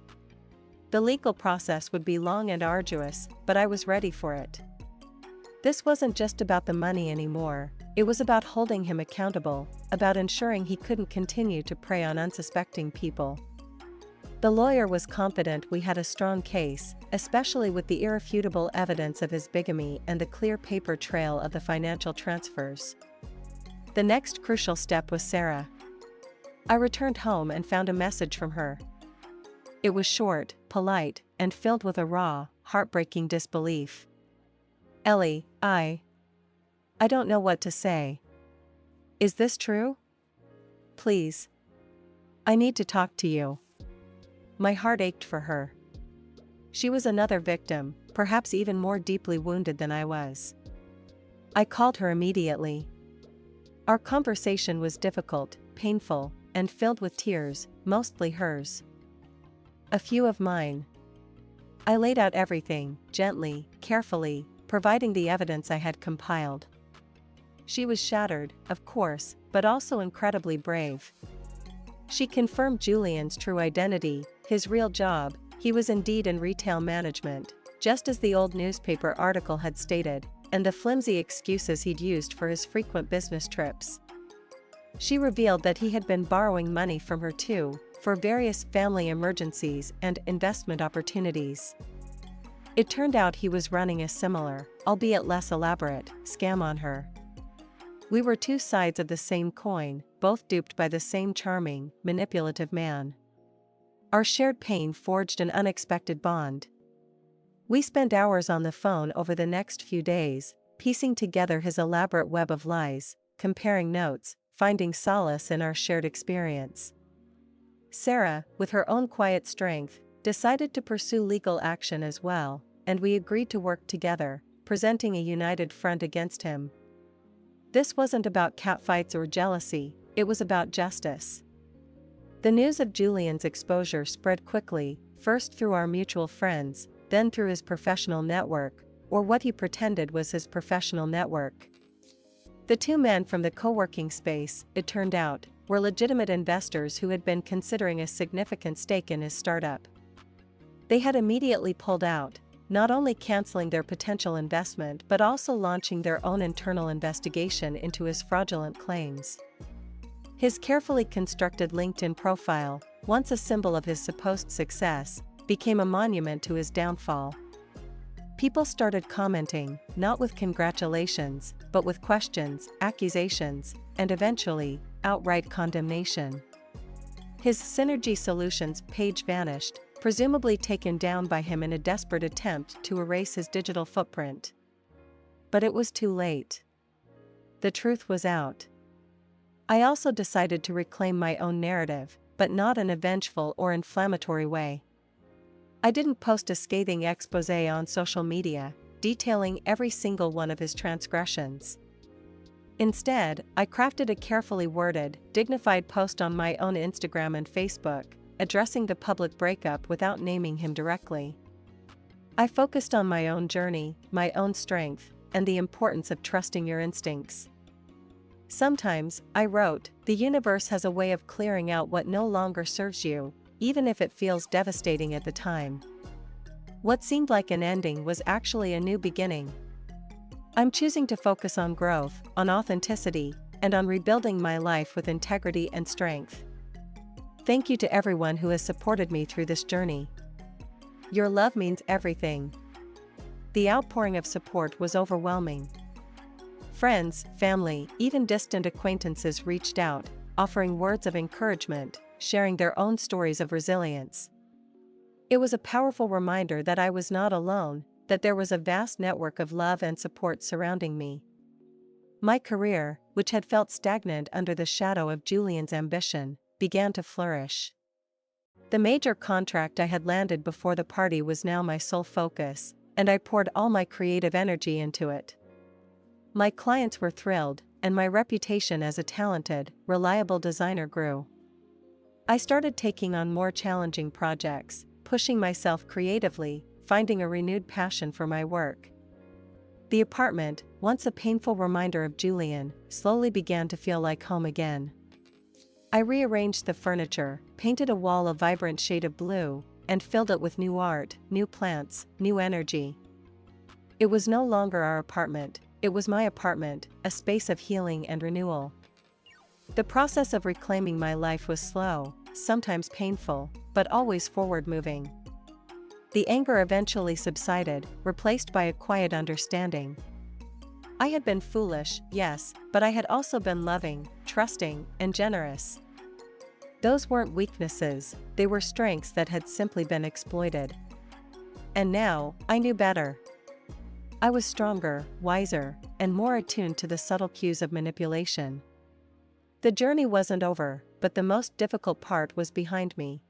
A: The legal process would be long and arduous, but I was ready for it. This wasn't just about the money anymore, it was about holding him accountable, about ensuring he couldn't continue to prey on unsuspecting people. The lawyer was confident we had a strong case, especially with the irrefutable evidence of his bigamy and the clear paper trail of the financial transfers. The next crucial step was Sarah. I returned home and found a message from her. It was short, polite, and filled with a raw, heartbreaking disbelief. "Ellie, I don't know what to say. Is this true? Please. I need to talk to you." My heart ached for her. She was another victim, perhaps even more deeply wounded than I was. I called her immediately. Our conversation was difficult, painful, and filled with tears, mostly hers. A few of mine. I laid out everything, gently, carefully, providing the evidence I had compiled. She was shattered, of course, but also incredibly brave. She confirmed Julian's true identity, his real job. He was indeed in retail management, just as the old newspaper article had stated, and the flimsy excuses he'd used for his frequent business trips. She revealed that he had been borrowing money from her too, for various family emergencies and investment opportunities. It turned out he was running a similar, albeit less elaborate, scam on her. We were two sides of the same coin, both duped by the same charming, manipulative man. Our shared pain forged an unexpected bond. We spent hours on the phone over the next few days, piecing together his elaborate web of lies, comparing notes, finding solace in our shared experience. Sarah, with her own quiet strength, decided to pursue legal action as well, and we agreed to work together, presenting a united front against him. This wasn't about catfights or jealousy, it was about justice. The news of Julian's exposure spread quickly, first through our mutual friends, then through his professional network, or what he pretended was his professional network. The two men from the co-working space, it turned out, were legitimate investors who had been considering a significant stake in his startup. They had immediately pulled out, not only canceling their potential investment but also launching their own internal investigation into his fraudulent claims. His carefully constructed LinkedIn profile, once a symbol of his supposed success, became a monument to his downfall. People started commenting, not with congratulations, but with questions, accusations, and eventually, outright condemnation. His Synergy Solutions page vanished, presumably taken down by him in a desperate attempt to erase his digital footprint. But it was too late. The truth was out. I also decided to reclaim my own narrative, but not in a vengeful or inflammatory way. I didn't post a scathing exposé on social media, detailing every single one of his transgressions. Instead, I crafted a carefully worded, dignified post on my own Instagram and Facebook, addressing the public breakup without naming him directly. I focused on my own journey, my own strength, and the importance of trusting your instincts. Sometimes, I wrote, the universe has a way of clearing out what no longer serves you, even if it feels devastating at the time. What seemed like an ending was actually a new beginning. I'm choosing to focus on growth, on authenticity, and on rebuilding my life with integrity and strength. Thank you to everyone who has supported me through this journey. Your love means everything. The outpouring of support was overwhelming. Friends, family, even distant acquaintances reached out, offering words of encouragement, sharing their own stories of resilience. It was a powerful reminder that I was not alone, that there was a vast network of love and support surrounding me. My career, which had felt stagnant under the shadow of Julian's ambition, began to flourish. The major contract I had landed before the party was now my sole focus, and I poured all my creative energy into it. My clients were thrilled, and my reputation as a talented, reliable designer grew. I started taking on more challenging projects, pushing myself creatively, finding a renewed passion for my work. The apartment, once a painful reminder of Julian, slowly began to feel like home again. I rearranged the furniture, painted a wall a vibrant shade of blue, and filled it with new art, new plants, new energy. It was no longer our apartment, it was my apartment, a space of healing and renewal. The process of reclaiming my life was slow, sometimes painful, but always forward-moving. The anger eventually subsided, replaced by a quiet understanding. I had been foolish, yes, but I had also been loving, trusting, and generous. Those weren't weaknesses, they were strengths that had simply been exploited. And now, I knew better. I was stronger, wiser, and more attuned to the subtle cues of manipulation. The journey wasn't over, but the most difficult part was behind me.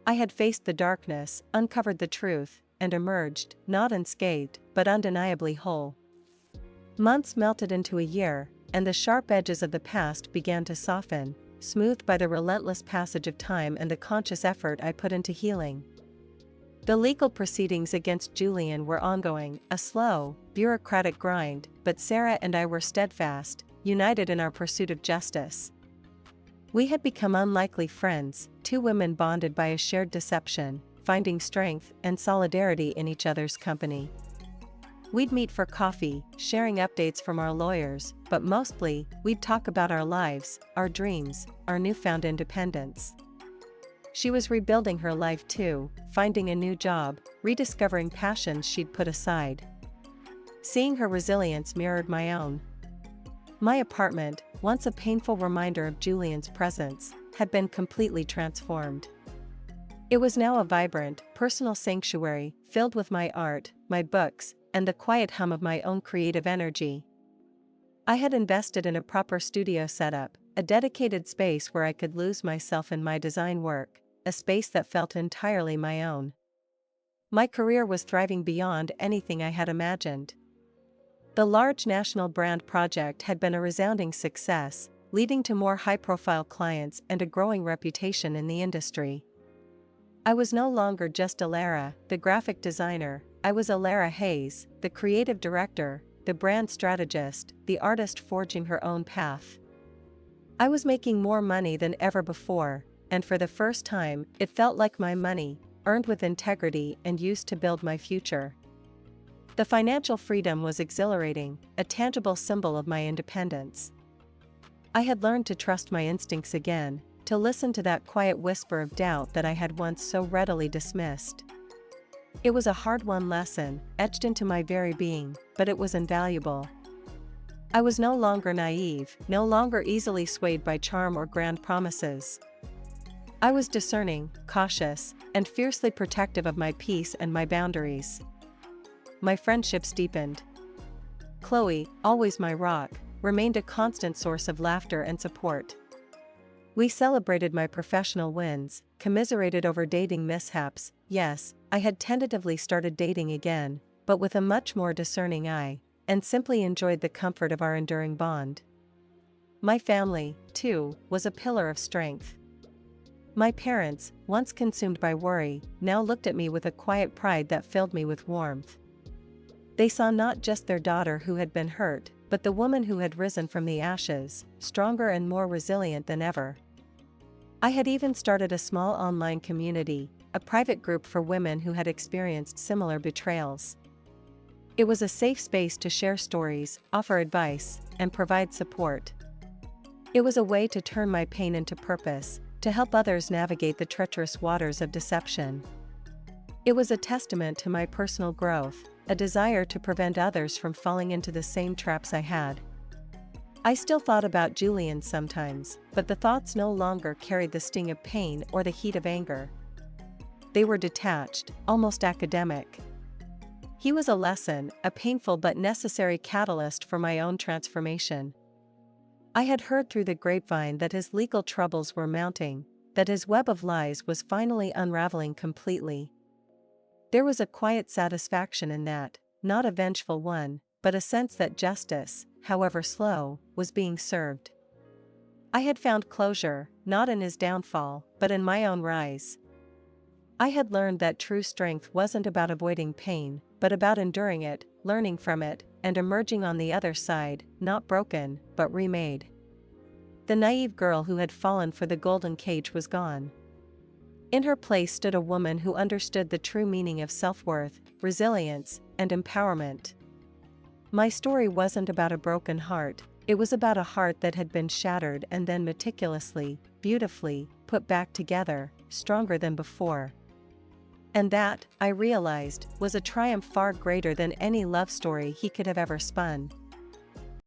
A: I had faced the darkness, uncovered the truth, and emerged, not unscathed, but undeniably whole. Months melted into a year, and the sharp edges of the past began to soften, smoothed by the relentless passage of time and the conscious effort I put into healing. The legal proceedings against Julian were ongoing, a slow, bureaucratic grind, but Sarah and I were steadfast, united in our pursuit of justice. We had become unlikely friends, two women bonded by a shared deception, finding strength and solidarity in each other's company. We'd meet for coffee, sharing updates from our lawyers, but mostly, we'd talk about our lives, our dreams, our newfound independence. She was rebuilding her life too, finding a new job, rediscovering passions she'd put aside. Seeing her resilience mirrored my own. My apartment, once a painful reminder of Julian's presence, had been completely transformed. It was now a vibrant, personal sanctuary, filled with my art, my books, and the quiet hum of my own creative energy. I had invested in a proper studio setup, a dedicated space where I could lose myself in my design work, a space that felt entirely my own. My career was thriving beyond anything I had imagined. The large national brand project had been a resounding success, leading to more high-profile clients and a growing reputation in the industry. I was no longer just Elara, the graphic designer, I was Elara Hayes, the creative director, the brand strategist, the artist forging her own path. I was making more money than ever before, and for the first time, it felt like my money, earned with integrity and used to build my future. The financial freedom was exhilarating, a tangible symbol of my independence. I had learned to trust my instincts again, to listen to that quiet whisper of doubt that I had once so readily dismissed. It was a hard-won lesson, etched into my very being, but it was invaluable. I was no longer naive, no longer easily swayed by charm or grand promises. I was discerning, cautious, and fiercely protective of my peace and my boundaries. My friendships deepened. Chloe, always my rock, remained a constant source of laughter and support. We celebrated my professional wins, commiserated over dating mishaps. Yes, I had tentatively started dating again, but with a much more discerning eye, and simply enjoyed the comfort of our enduring bond. My family, too, was a pillar of strength. My parents, once consumed by worry, now looked at me with a quiet pride that filled me with warmth. They saw not just their daughter who had been hurt, but the woman who had risen from the ashes, stronger and more resilient than ever. I had even started a small online community, a private group for women who had experienced similar betrayals. It was a safe space to share stories, offer advice, and provide support. It was a way to turn my pain into purpose, to help others navigate the treacherous waters of deception. It was a testament to my personal growth, a desire to prevent others from falling into the same traps I had. I still thought about Julian sometimes, but the thoughts no longer carried the sting of pain or the heat of anger. They were detached, almost academic. He was a lesson, a painful but necessary catalyst for my own transformation. I had heard through the grapevine that his legal troubles were mounting, that his web of lies was finally unraveling completely. There was a quiet satisfaction in that, not a vengeful one, but a sense that justice, however slow, was being served. I had found closure, not in his downfall, but in my own rise. I had learned that true strength wasn't about avoiding pain, but about enduring it, learning from it, and emerging on the other side, not broken, but remade. The naive girl who had fallen for the golden cage was gone. In her place stood a woman who understood the true meaning of self-worth, resilience, and empowerment. My story wasn't about a broken heart, it was about a heart that had been shattered and then meticulously, beautifully, put back together, stronger than before. And that, I realized, was a triumph far greater than any love story he could have ever spun.